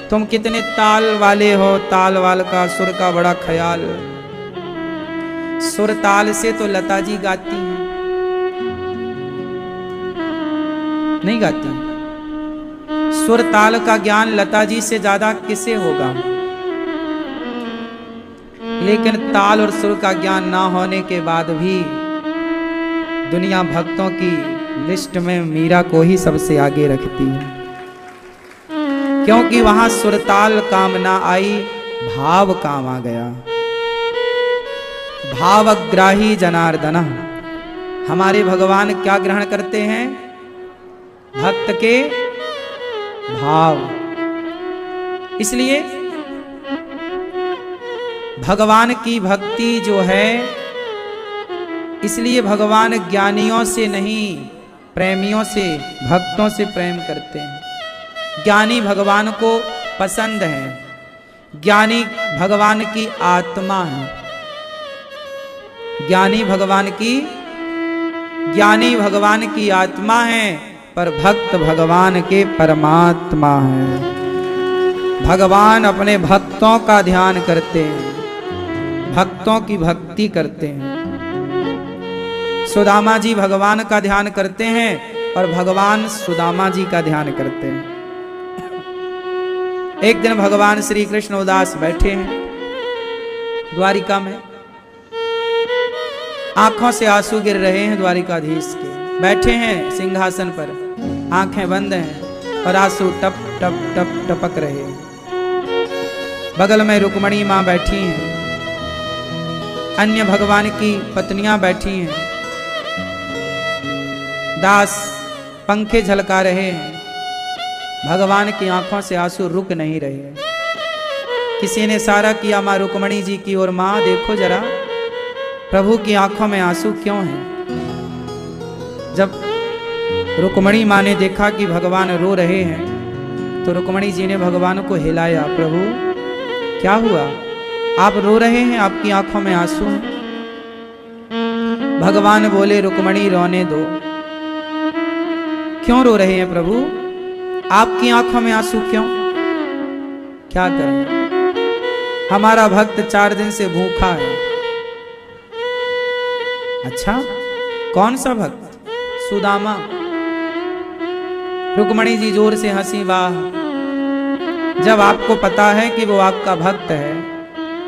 तुम कितने ताल वाले हो, ताल वाल का, सुर का बड़ा ख्याल। सुर ताल से तो लता जी गाती हैं, नहीं गाती। सुर ताल का ज्ञान लता जी से ज्यादा किसे होगा, लेकिन ताल और सुर का ज्ञान ना होने के बाद भी दुनिया भक्तों की लिस्ट में मीरा को ही सबसे आगे रखती है, क्योंकि वहां सुरताल काम ना आई, भाव काम आ गया। भावग्राही जनार्दन, हमारे भगवान क्या ग्रहण करते हैं, भक्त के भाव। इसलिए भगवान की भक्ति जो है, इसलिए भगवान ज्ञानियों से नहीं, प्रेमियों से, भक्तों से प्रेम करते हैं। ज्ञानी भगवान को पसंद है, ज्ञानी भगवान की आत्मा है, ज्ञानी भगवान की आत्मा है, पर भक्त भगवान के परमात्मा है। भगवान अपने भक्तों का ध्यान करते हैं, भक्तों की भक्ति करते हैं। सुदामा जी भगवान का ध्यान करते हैं और भगवान सुदामा जी का ध्यान करते हैं। एक दिन भगवान श्री कृष्ण उदास बैठे हैं द्वारिका में, आंखों से आंसू गिर रहे हैं द्वारिकाधीश के। बैठे हैं सिंहासन पर, आंखें बंद हैं और आंसू टप टप टप टपक रहे हैं। बगल में रुक्मणी मां बैठी हैं, अन्य भगवान की पत्नियां बैठी हैं, दास पंखे झलका रहे हैं। भगवान की आंखों से आंसू रुक नहीं रहे। किसी ने इशारा किया मां रुक्मणी जी की ओर, मां देखो जरा प्रभु की आंखों में आंसू क्यों हैं। जब रुक्मणी मां ने देखा कि भगवान रो रहे हैं, तो रुक्मणी जी ने भगवान को हिलाया, प्रभु क्या हुआ, आप रो रहे हैं, आपकी आंखों में आंसू हैं। भगवान बोले, रुक्मणी रोने दो। क्यों रो रहे हैं प्रभु, आपकी आंखों में आंसू क्यों, क्या करें, हमारा भक्त 4 दिन से भूखा है। अच्छा, कौन सा भक्त, सुदामा। रुक्मणी जी जोर से हंसी, वाह, जब आपको पता है कि वो आपका भक्त है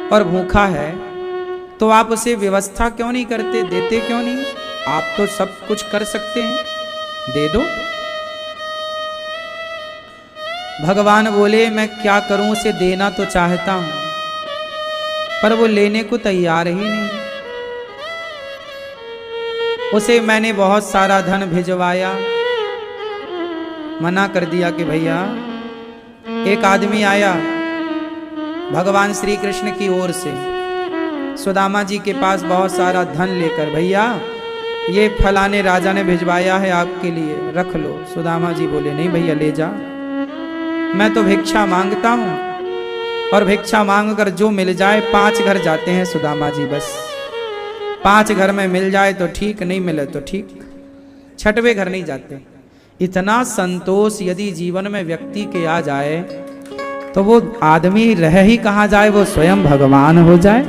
और भूखा है, तो आप उसे व्यवस्था क्यों नहीं करते, देते क्यों नहीं, आप तो सब कुछ कर सकते हैं, दे दो। भगवान बोले, मैं क्या करूं, उसे देना तो चाहता हूं, पर वो लेने को तैयार ही नहीं। उसे मैंने बहुत सारा धन भिजवाया, मना कर दिया कि भैया। एक आदमी आया भगवान श्री कृष्ण की ओर से सुदामा जी के पास बहुत सारा धन लेकर, भैया ये फलाने राजा ने भिजवाया है आपके लिए, रख लो। सुदामा जी बोले, नहीं भैया ले जा, मैं तो भिक्षा मांगता हूं, और भिक्षा मांग कर जो मिल जाए, 5 घर जाते हैं सुदामा जी, बस 5 घर में मिल जाए तो ठीक, नहीं मिले तो ठीक, 6वें घर नहीं जाते। इतना संतोष यदि जीवन में व्यक्ति के आ जाए तो वो आदमी रह ही कहाँ जाए, वो स्वयं भगवान हो जाए।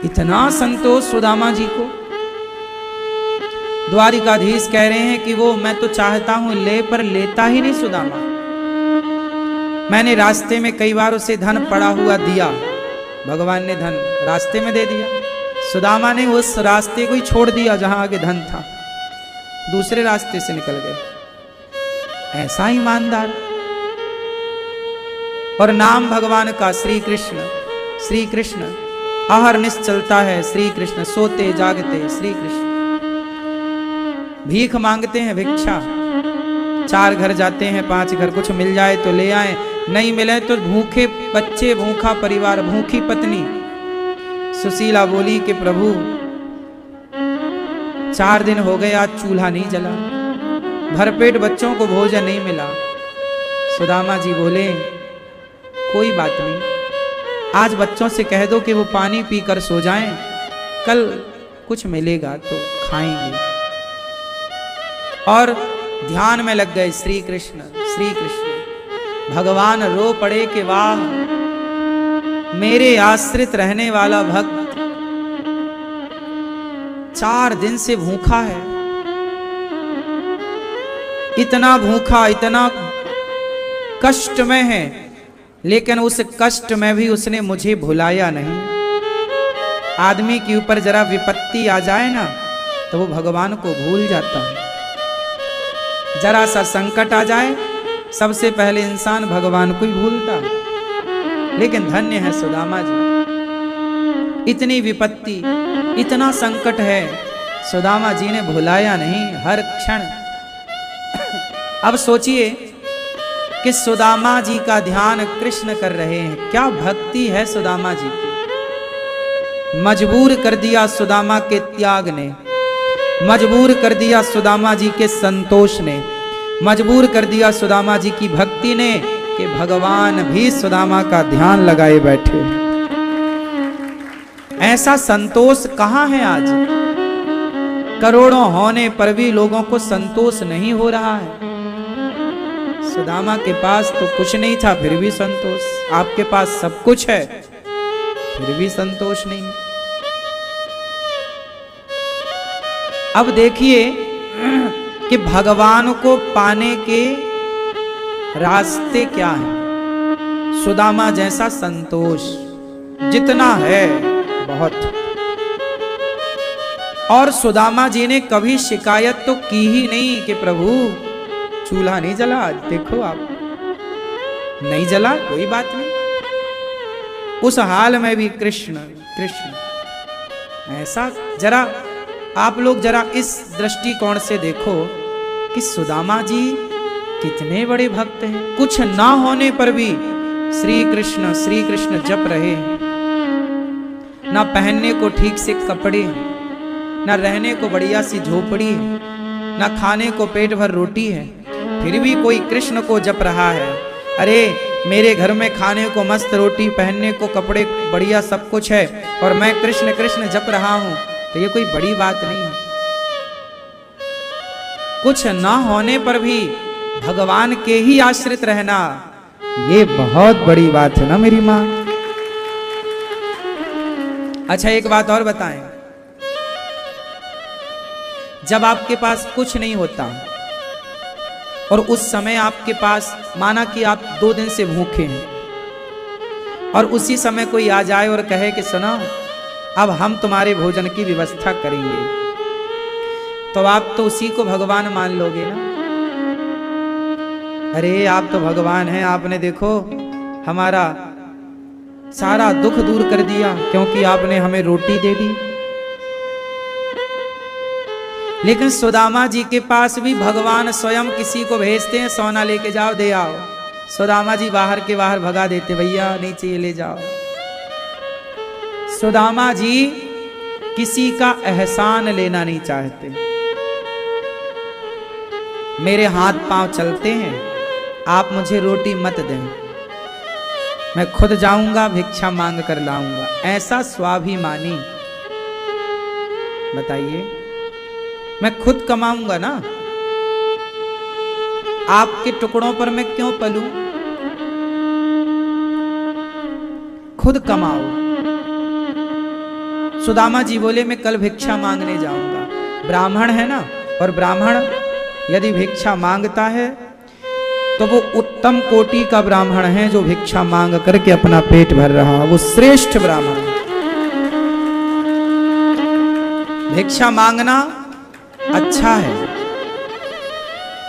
इतना संतोष सुदामा जी को। द्वारिकाधीश कह रहे हैं कि वो मैं तो चाहता हूं ले, पर लेता ही नहीं सुदामा। मैंने रास्ते में कई बार उसे धन पड़ा हुआ दिया, भगवान ने धन रास्ते में दे दिया। सुदामा ने उस रास्ते को ही छोड़ दिया जहां आगे धन था, दूसरे रास्ते से निकल गए। ऐसा ईमानदार। और नाम भगवान का श्री कृष्ण अहरनिश चलता है, श्री कृष्ण सोते जागते श्री कृष्ण। भीख मांगते हैं, भिक्षा। 4 घर जाते हैं, 5 घर, कुछ मिल जाए तो ले आए, नहीं मिले तो भूखे बच्चे, भूखा परिवार, भूखी पत्नी। सुशीला बोली कि प्रभु 4 दिन हो गए आज चूल्हा नहीं जला, भरपेट बच्चों को भोजन नहीं मिला। सुदामा जी बोले कोई बात नहीं, आज बच्चों से कह दो कि वो पानी पीकर सो जाएं, कल कुछ मिलेगा तो खाएंगे। और ध्यान में लग गए, श्री कृष्ण श्री कृष्ण। भगवान रो पड़े कि वाह, मेरे आश्रित रहने वाला भक्त 4 दिन से भूखा है, इतना भूखा, इतना कष्ट में है, लेकिन उस कष्ट में भी उसने मुझे भुलाया नहीं। आदमी के ऊपर जरा विपत्ति आ जाए ना तो वो भगवान को भूल जाता है। जरा सा संकट आ जाए सबसे पहले इंसान भगवान को ही भूलता। लेकिन धन्य है सुदामा जी, इतनी विपत्ति, इतना संकट है, सुदामा जी ने भुलाया नहीं हर क्षण। अब सोचिए कि सुदामा जी का ध्यान कृष्ण कर रहे हैं, क्या भक्ति है सुदामा जी की। मजबूर कर दिया सुदामा के त्याग ने, मजबूर कर दिया सुदामा जी के संतोष ने, मजबूर कर दिया सुदामा जी की भक्ति ने कि भगवान भी सुदामा का ध्यान लगाए बैठे। ऐसा संतोष कहां है आज? करोड़ों होने पर भी लोगों को संतोष नहीं हो रहा है। सुदामा के पास तो कुछ नहीं था फिर भी संतोष, आपके पास सब कुछ है फिर भी संतोष नहीं। अब देखिए कि भगवान को पाने के रास्ते क्या हैं। सुदामा जैसा संतोष जितना है बहुत। और सुदामा जी ने कभी शिकायत तो की ही नहीं कि प्रभु चूल्हा नहीं जला, आज देखो आप नहीं जला, कोई बात नहीं। उस हाल में भी कृष्ण कृष्ण। ऐसा जरा आप लोग जरा इस दृष्टिकोण से देखो कि सुदामा जी कितने बड़े भक्त हैं। कुछ ना होने पर भी श्री कृष्ण जप रहे हैं। ना पहनने को ठीक से कपड़े, ना रहने को बढ़िया सी झोपड़ी है, ना खाने को पेट भर रोटी है, फिर भी कोई कृष्ण को जप रहा है। अरे मेरे घर में खाने को मस्त रोटी, पहनने को कपड़े बढ़िया सब कुछ है, और मैं कृष्ण कृष्ण जप रहा हूं, तो ये कोई बड़ी बात नहीं है। कुछ ना होने पर भी भगवान के ही आश्रित रहना, ये बहुत बड़ी बात है ना मेरी मां। अच्छा एक बात और बताएं, जब आपके पास कुछ नहीं होता और उस समय आपके पास माना कि आप 2 दिन से भूखे हैं, और उसी समय कोई आ जाए और कहे कि सुनो अब हम तुम्हारे भोजन की व्यवस्था करेंगे, तो आप तो उसी को भगवान मान लोगे ना। अरे आप तो भगवान हैं, आपने देखो हमारा सारा दुख दूर कर दिया क्योंकि आपने हमें रोटी दे दी। लेकिन सुदामा जी के पास भी भगवान स्वयं किसी को भेजते हैं, सोना लेके जाओ दे आओ। सुदामा जी बाहर के बाहर भगा देते, भैया नहीं चाहिए ले जाओ। सुदामा जी किसी का एहसान लेना नहीं चाहते। मेरे हाथ पांव चलते हैं, आप मुझे रोटी मत दें, मैं खुद जाऊंगा भिक्षा मांग कर लाऊंगा। ऐसा स्वाभिमानी, बताइए, मैं खुद कमाऊंगा ना, आपके टुकड़ों पर मैं क्यों पलूं? खुद कमाओ। सुदामा जी बोले मैं कल भिक्षा मांगने जाऊंगा। ब्राह्मण है ना, और ब्राह्मण यदि भिक्षा मांगता है तो वो उत्तम कोटि का ब्राह्मण है, जो भिक्षा मांग करके अपना पेट भर रहा, वो श्रेष्ठ ब्राह्मण है। भिक्षा मांगना अच्छा है।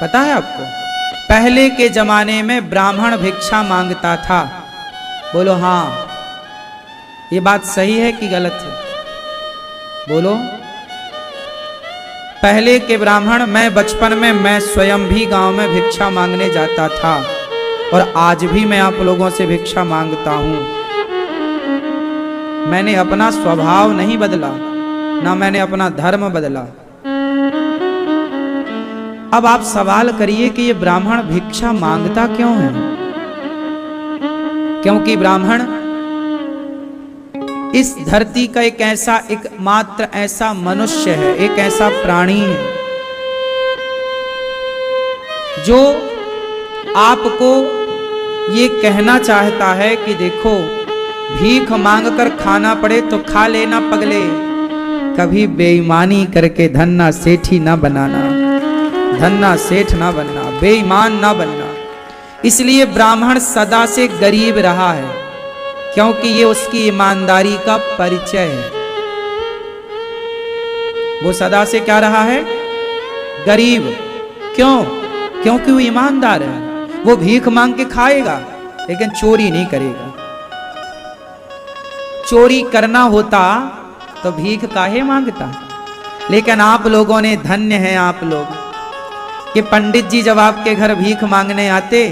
पता है आपको, पहले के जमाने में ब्राह्मण भिक्षा मांगता था। बोलो हाँ, ये बात सही है कि गलत है? बोलो। पहले के ब्राह्मण, मैं बचपन में मैं स्वयं भी गांव में भिक्षा मांगने जाता था, और आज भी मैं आप लोगों से भिक्षा मांगता हूं। मैंने अपना स्वभाव नहीं बदला, ना मैंने अपना धर्म बदला। अब आप सवाल करिए कि ये ब्राह्मण भिक्षा मांगता क्यों है? क्योंकि ब्राह्मण इस धरती का एक ऐसा, एक मात्र ऐसा मनुष्य है, एक ऐसा प्राणी है जो आपको ये कहना चाहता है कि देखो, भीख मांगकर खाना पड़े तो खा लेना पगले, कभी बेईमानी करके धन्ना सेठी ना बनाना, धन्ना सेठ ना बनना, बेईमान ना बनना। इसलिए ब्राह्मण सदा से गरीब रहा है, क्योंकि ये उसकी ईमानदारी का परिचय है। वो सदा से क्या रहा है? गरीब। क्यों? क्योंकि वो ईमानदार है। वो भीख मांग के खाएगा, लेकिन चोरी नहीं करेगा। चोरी करना होता तो भीख काहे मांगता? लेकिन आप लोगों ने, धन्य हैं आप लोग, कि पंडित जी जब आपके घर भीख मांगने आते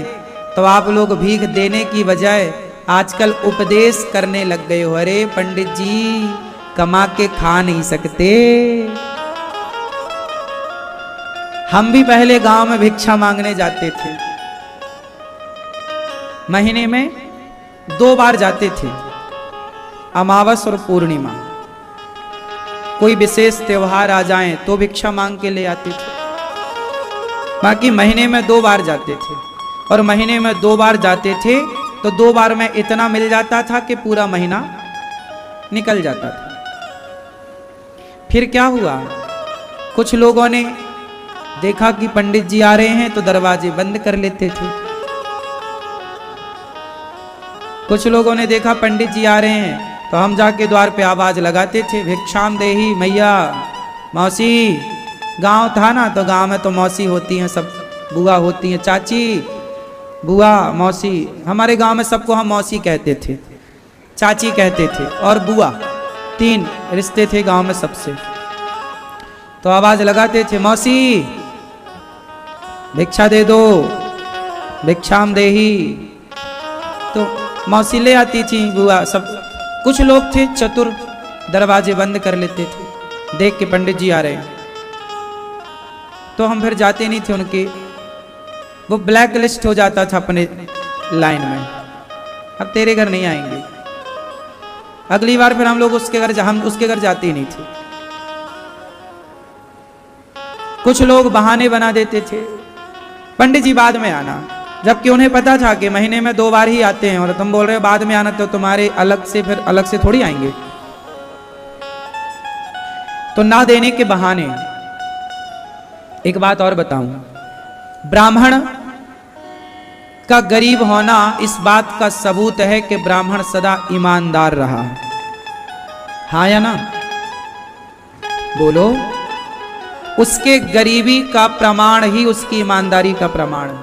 तो आप लोग भीख देने की बजाय आजकल उपदेश करने लग गए हो। अरे पंडित जी, कमा के खा नहीं सकते। हम भी पहले गांव में भिक्षा मांगने जाते थे, महीने में 2 बार जाते थे, अमावस और पूर्णिमा। कोई विशेष त्योहार आ जाए तो भिक्षा मांग के ले आते थे, बाकी महीने में 2 बार जाते थे। और महीने में 2 बार जाते थे तो 2 बार में इतना मिल जाता था कि पूरा महीना निकल जाता था। फिर क्या हुआ, कुछ लोगों ने देखा कि पंडित जी आ रहे हैं तो दरवाजे बंद कर लेते थे। कुछ लोगों ने देखा पंडित जी आ रहे हैं तो हम जाके द्वार पे आवाज लगाते थे, भिक्षाम देही मैया, मौसी। गांव था ना, तो गांव में तो मौसी होती हैं, सब बुआ होती हैं, चाची, बुआ, मौसी। हमारे गांव में सबको हम मौसी कहते थे, चाची कहते थे और बुआ, 3 रिश्ते थे गांव में सबसे। तो आवाज लगाते थे, मौसी भिक्षा दे दो, भिक्षाम देही। तो मौसी ले आती थी, बुआ सब। कुछ लोग थे चतुर, दरवाजे बंद कर लेते थे, देख के पंडित जी आ रहे हैं तो हम फिर जाते नहीं थे उनके। वो ब्लैक लिस्ट हो जाता था अपने लाइन में, अब तेरे घर नहीं आएंगे। अगली बार फिर हम लोग हम उसके घर जाते ही नहीं थे। कुछ लोग बहाने बना देते थे, पंडित जी बाद में आना, जबकि उन्हें पता था कि महीने में 2 बार ही आते हैं और तुम बोल रहे हो बाद में आना, तो तुम्हारे अलग से थोड़ी आएंगे। तो ना देने के बहाने। एक बात और बताऊं, ब्राह्मण का गरीब होना इस बात का सबूत है कि ब्राह्मण सदा ईमानदार रहा। हाँ या ना? बोलो। उसके गरीबी का प्रमाण ही उसकी ईमानदारी का प्रमाण है,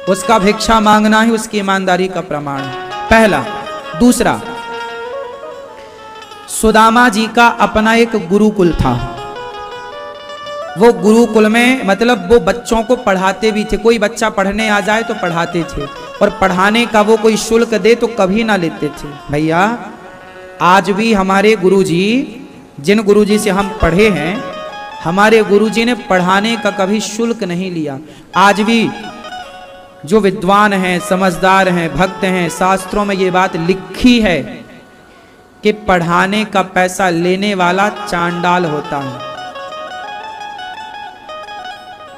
उसका भिक्षा मांगना ही उसकी ईमानदारी का प्रमाण है, पहला। दूसरा, सुदामा जी का अपना एक गुरुकुल था। वो गुरुकुल में मतलब वो बच्चों को पढ़ाते भी थे। कोई बच्चा पढ़ने आ जाए तो पढ़ाते थे, और पढ़ाने का वो कोई शुल्क दे तो कभी ना लेते थे। भैया, आज भी हमारे गुरुजी, जिन गुरुजी से हम पढ़े हैं, हमारे गुरुजी ने पढ़ाने का कभी शुल्क नहीं लिया। आज भी जो विद्वान हैं, समझदार हैं, भक्त हैं, शास्त्रों में ये बात लिखी है कि पढ़ाने का पैसा लेने वाला चांडाल होता है।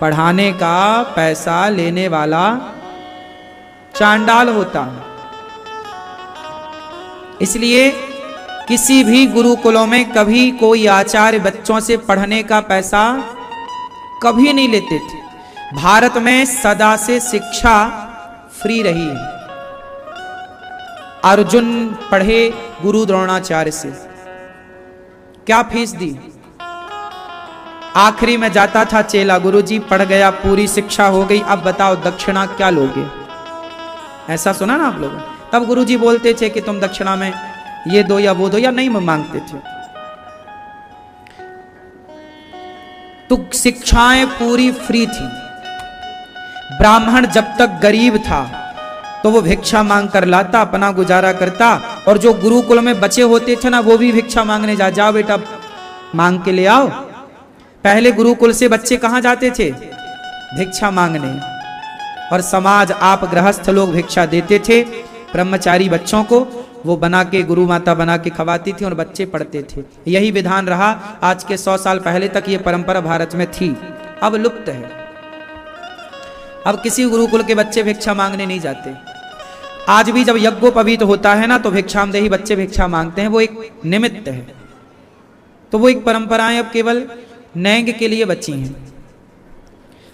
पढ़ाने का पैसा लेने वाला चांडाल होता है। इसलिए किसी भी गुरुकुलों में कभी कोई आचार्य बच्चों से पढ़ने का पैसा कभी नहीं लेते थे। भारत में सदा से शिक्षा फ्री रही है। अर्जुन पढ़े गुरु द्रोणाचार्य से, क्या फीस दी? आखिरी में जाता था चेला, गुरुजी पढ़ गया, पूरी शिक्षा हो गई, अब बताओ दक्षिणा क्या लोगे? ऐसा सुना ना आप लोगों? तब गुरुजी बोलते थे कि तुम दक्षिणा में ये दो या वो दो, या नहीं मांगते थे। तो शिक्षाएं पूरी फ्री थी। ब्राह्मण जब तक गरीब था तो वो भिक्षा मांग कर लाता, अपना गुजारा करता, और जो गुरुकुल में बचे होते थे ना, वो भी भिक्षा मांगने जाओ बेटा मांग के ले आओ। पहले गुरुकुल से बच्चे कहां जाते थे? भिक्षा मांगने। और समाज, आप गृहस्थ लोग भिक्षा देते थे ब्रह्मचारी बच्चों को, वो बना के, गुरु माता बना के खवाती थी और बच्चे पढ़ते थे। यही विधान रहा आज के 100 साल पहले तक। ये परंपरा भारत में थी, अब लुप्त है। अब किसी गुरुकुल के बच्चे भिक्षा मांगने नहीं जाते। आज भी जब यज्ञोपवीत होता है ना, तो भिक्षामदेही बच्चे भिक्षा मांगते हैं, वो एक निमित्त है। तो वो एक परंपराएं अब केवल नैंग के लिए बची हैं।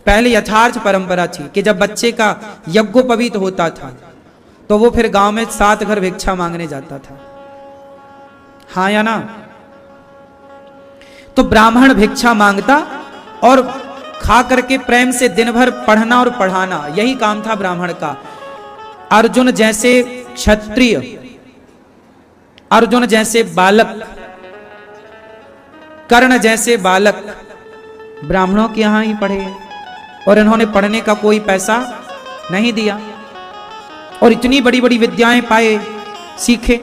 पहले यथार्थ परंपरा थी कि जब बच्चे का यज्ञोपवीत होता था तो वो फिर गांव में 7 घर भिक्षा मांगने जाता था। हाँ या ना? तो ब्राह्मण भिक्षा मांगता और खा करके प्रेम से दिन भर पढ़ना और पढ़ाना, यही काम था ब्राह्मण का। अर्जुन जैसे क्षत्रिय, अर्जुन जैसे बालक, कर्ण जैसे बालक ब्राह्मणों के यहां ही पढ़े, और इन्होंने पढ़ने का कोई पैसा नहीं दिया, और इतनी बड़ी बड़ी विद्याएं पाए, सीखे,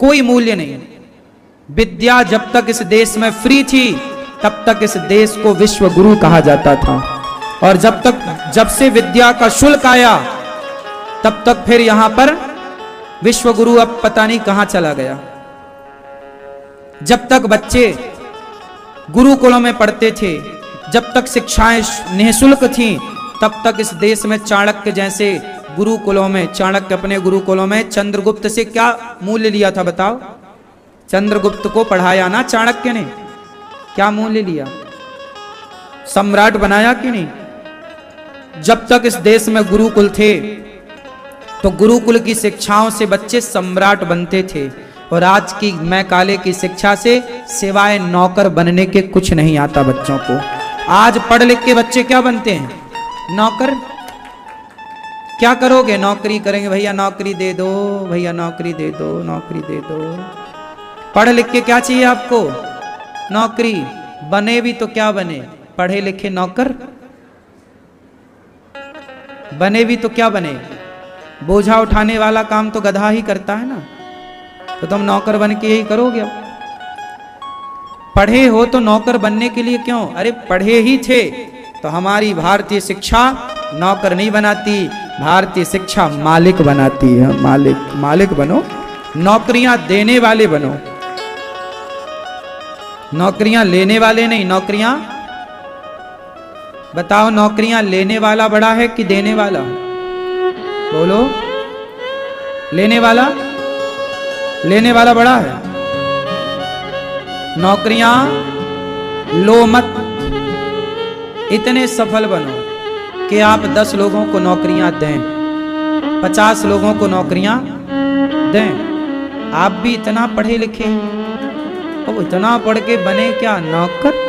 कोई मूल्य नहीं। विद्या जब तक इस देश में फ्री थी तब तक इस देश को विश्व गुरु कहा जाता था, और जब से विद्या का शुल्क आया तब तक फिर यहां पर विश्व गुरु अब पता नहीं कहां चला गया। जब तक बच्चे गुरुकुलों में पढ़ते थे, जब तक शिक्षाएं निःशुल्क थीं, तब तक इस देश में चाणक्य जैसे गुरुकुलों में, चाणक्य अपने गुरुकुलों में चंद्रगुप्त से क्या मूल्य लिया था बताओ? चंद्रगुप्त को पढ़ाया ना चाणक्य ने, क्या मूल्य लिया? सम्राट बनाया कि नहीं? जब तक इस देश में गुरुकुल थे तो गुरुकुल की शिक्षाओं से बच्चे सम्राट बनते थे, और आज की मैकाले की शिक्षा से सिवाय नौकर बनने के कुछ नहीं आता बच्चों को। आज पढ़ लिख के बच्चे क्या बनते हैं? नौकर। क्या करोगे? नौकरी करेंगे, भैया नौकरी दे दो, भैया नौकरी दे दो, नौकरी दे दो। पढ़ लिख के क्या चाहिए आपको? नौकरी। बने भी तो क्या बने? पढ़े लिखे नौकर। बने भी तो क्या बने? बोझा उठाने वाला काम तो गधा ही करता है ना, तो तुम नौकर बन के यही करोगे। अब पढ़े हो तो नौकर बनने के लिए क्यों? अरे पढ़े ही थे तो हमारी भारतीय शिक्षा नौकर नहीं बनाती, भारतीय शिक्षा मालिक बनाती है। मालिक, मालिक बनो, नौकरियां देने वाले बनो, नौकरियां लेने वाले नहीं। नौकरियां बताओ, नौकरियां लेने वाला बड़ा है कि देने वाला? बोलो। लेने वाला, लेने वाला बड़ा है। नौकरियां लो मत, इतने सफल बनो कि आप 10 लोगों को नौकरियां दें, 50 लोगों को नौकरियां दें। आप भी इतना पढ़े लिखे, और इतना पढ़ के बने क्या? नौकर।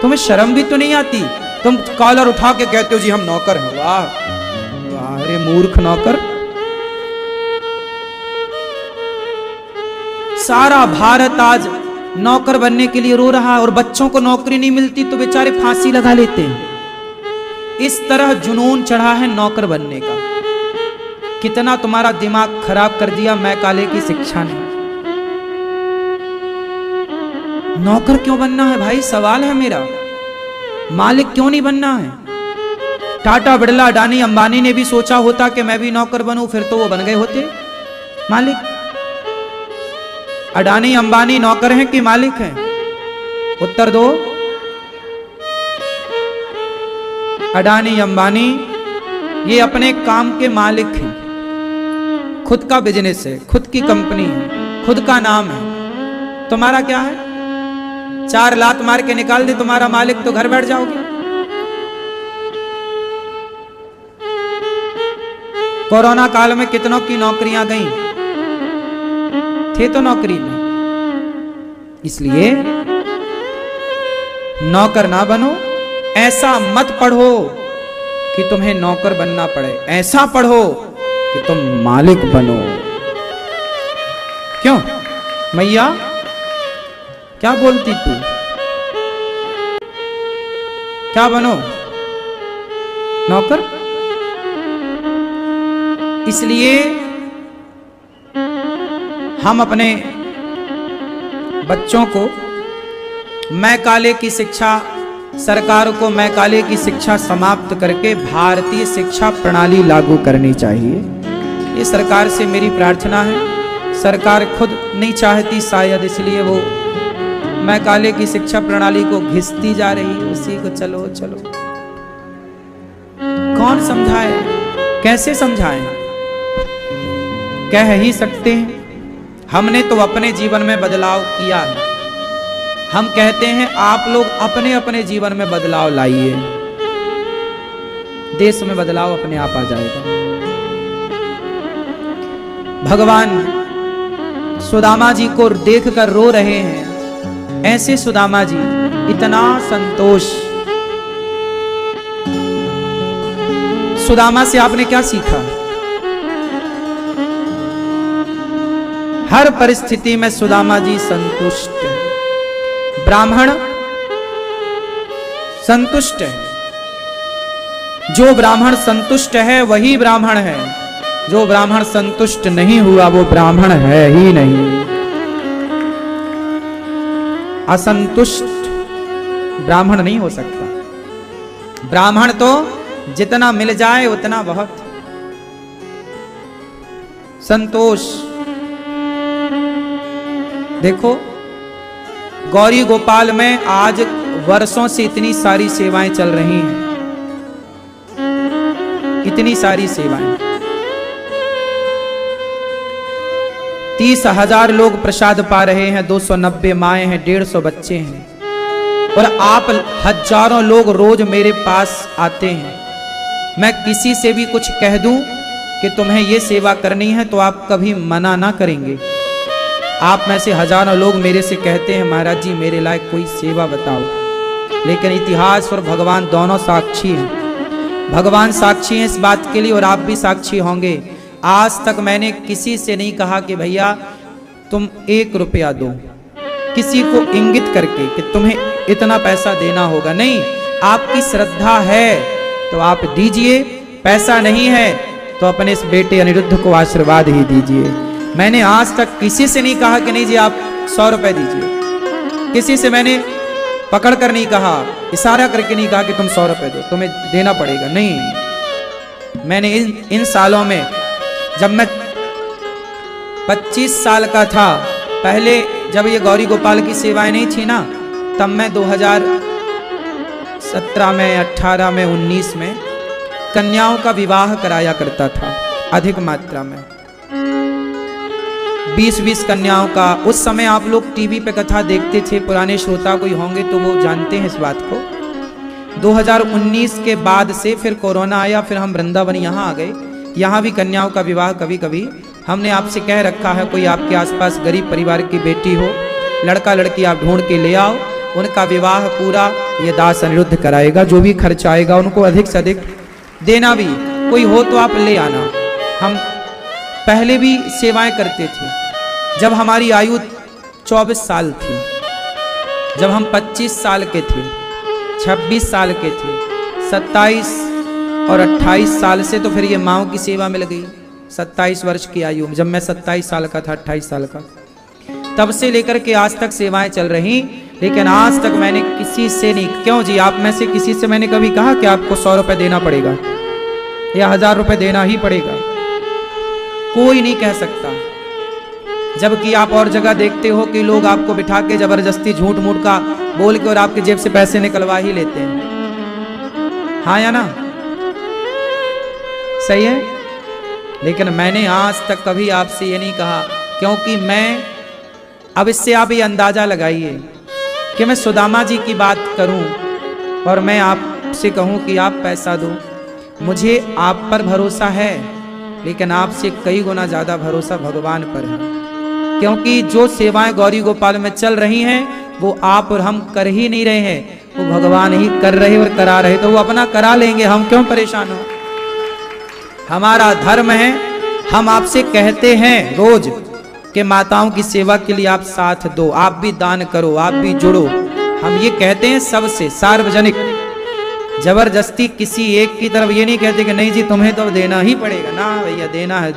तुम्हें शर्म भी तो नहीं आती? तुम कॉलर उठा के कहते हो जी हम नौकर हैं। वाह, अरे मूर्ख नौकर। सारा भारत आज नौकर बनने के लिए रो रहा है, और बच्चों को नौकरी नहीं मिलती तो बेचारे फांसी लगा लेते हैं। इस तरह जुनून चढ़ा है नौकर बनने का। कितना तुम्हारा दिमाग खराब कर दिया मैकाले की शिक्षा ने। नौकर क्यों बनना है भाई? सवाल है मेरा। मालिक क्यों नहीं बनना है? टाटा, बिड़ला, अडानी, अंबानी ने भी सोचा होता कि मैं भी नौकर बनूं, फिर तो वो बन गए होते मालिक। अडानी अंबानी नौकर हैं कि मालिक हैं? उत्तर दो। अडानी अंबानी ये अपने काम के मालिक हैं, खुद का बिजनेस है, खुद की कंपनी है, खुद का नाम है। तुम्हारा क्या है? 4 लात मार के निकाल दे तुम्हारा मालिक तो घर बैठ जाओगे। कोरोना काल में कितनों की नौकरियां गई, थे तो नौकरी में। इसलिए नौकर ना बनो, ऐसा मत पढ़ो कि तुम्हें नौकर बनना पड़े, ऐसा पढ़ो कि तुम मालिक बनो। क्यों मैया क्या बोलती तू? क्या बनो? नौकर। इसलिए हम अपने बच्चों को मैकाले की शिक्षा, सरकार को मैकाले की शिक्षा समाप्त करके भारतीय शिक्षा प्रणाली लागू करनी चाहिए। ये सरकार से मेरी प्रार्थना है। सरकार खुद नहीं चाहती शायद, इसलिए वो मैकाले की शिक्षा प्रणाली को घिसती जा रही है, उसी को चलो चलो। कौन समझाए, कैसे समझाएं? कह ही सकते हैं। हमने तो अपने जीवन में बदलाव किया है। हम कहते हैं आप लोग अपने अपने जीवन में बदलाव लाइए, देश में बदलाव अपने आप आ जाएगा। भगवान सुदामा जी को देखकर रो रहे हैं। ऐसे सुदामा जी, इतना संतोष। सुदामा से आपने क्या सीखा? हर परिस्थिति में सुदामा जी संतुष्ट है। ब्राह्मण संतुष्ट है। जो ब्राह्मण संतुष्ट है वही ब्राह्मण है। जो ब्राह्मण संतुष्ट नहीं हुआ वो ब्राह्मण है ही नहीं। असंतुष्ट ब्राह्मण नहीं हो सकता। ब्राह्मण तो जितना मिल जाए उतना बहुत। संतोष। देखो गौरी गोपाल में आज वर्षों से इतनी सारी सेवाएं चल रही हैं, इतनी सारी सेवाएं। 30,000 लोग प्रसाद पा रहे हैं, 290 माएँ हैं, 150 बच्चे हैं, और आप हजारों लोग रोज मेरे पास आते हैं। मैं किसी से भी कुछ कह दूं कि तुम्हें ये सेवा करनी है तो आप कभी मना ना करेंगे। आप में से हजारों लोग मेरे से कहते हैं महाराज जी मेरे लायक कोई सेवा बताओ, लेकिन इतिहास और भगवान दोनों साक्षी हैं। भगवान साक्षी हैं इस बात के लिए और आप भी साक्षी होंगे। आज तक मैंने किसी से नहीं कहा कि भैया तुम 1 रुपया दो, किसी को इंगित करके कि तुम्हें इतना पैसा देना होगा। नहीं, आपकी श्रद्धा है तो आप दीजिए, पैसा नहीं है तो अपने इस बेटे अनिरुद्ध को आशीर्वाद ही दीजिए। मैंने आज तक किसी से नहीं कहा कि नहीं जी आप 100 रुपए दीजिए। किसी से मैंने पकड़ कर नहीं कहा, इशारा करके नहीं कहा कि तुम 100 रुपए दो, तुम्हें देना पड़ेगा। नहीं, मैंने इन सालों में, जब मैं 25 साल का था, पहले जब ये गौरी गोपाल की सेवाएं नहीं थी ना, तब मैं 2017 में, 18 में, 19 में कन्याओं का विवाह कराया करता था अधिक मात्रा में। 20-20 कन्याओं का। उस समय आप लोग टीवी पे कथा देखते थे, पुराने श्रोता कोई होंगे तो वो जानते हैं इस बात को। 2019 के बाद से फिर कोरोना आया, फिर हम वृंदावन यहाँ आ गए। यहाँ भी कन्याओं का विवाह कभी कभी हमने आपसे कह रखा है, कोई आपके आसपास गरीब परिवार की बेटी हो, लड़का लड़की आप ढूंढ के ले आओ, उनका विवाह पूरा ये दास अनिरुद्ध कराएगा। जो भी खर्च आएगा उनको अधिक से अधिक देना भी, कोई हो तो आप ले आना। हम पहले भी सेवाएं करते थे जब हमारी आयु 24 साल थी, जब हम 25 साल के थे, 26 साल के थे, 27 और 28 साल से तो फिर ये माँओं की सेवा मिल गई। 27 वर्ष की आयु में, जब मैं 27 साल का था, 28 साल का, तब से लेकर के आज तक सेवाएं चल रही। लेकिन आज तक मैंने किसी से नहीं, क्यों जी आप में से किसी से मैंने कभी कहा कि आपको 100 रुपए देना पड़ेगा या 1000 रुपए देना ही पड़ेगा? कोई नहीं कह सकता। जबकि आप और जगह देखते हो कि लोग आपको बिठा के जबरदस्ती झूठ मूठ का बोल के और आपके जेब से पैसे निकलवा ही लेते हैं। हाँ या ना? सही है। लेकिन मैंने आज तक कभी आपसे ये नहीं कहा, क्योंकि मैं, अब इससे आप ये अंदाजा लगाइए कि मैं सुदामा जी की बात करूं और मैं आपसे कहूं कि आप पैसा दो। मुझे आप पर भरोसा है, लेकिन आपसे कई गुना ज्यादा भरोसा भगवान पर है, क्योंकि जो सेवाएं गौरी गोपाल में चल रही हैं वो आप और हम कर ही नहीं रहे हैं, वो भगवान ही कर रहे और करा रहे, तो वो अपना करा लेंगे, हम क्यों परेशान हो। हमारा धर्म है, हम आपसे कहते हैं रोज कि माताओं की सेवा के लिए आप साथ दो, आप भी दान करो, आप भी जुड़ो। हम ये कहते हैं सबसे, सार्वजनिक, जबरदस्ती किसी एक की तरफ ये नहीं कहते कि नहीं जी तुम्हें तो देना ही पड़ेगा, ना भैया देना है।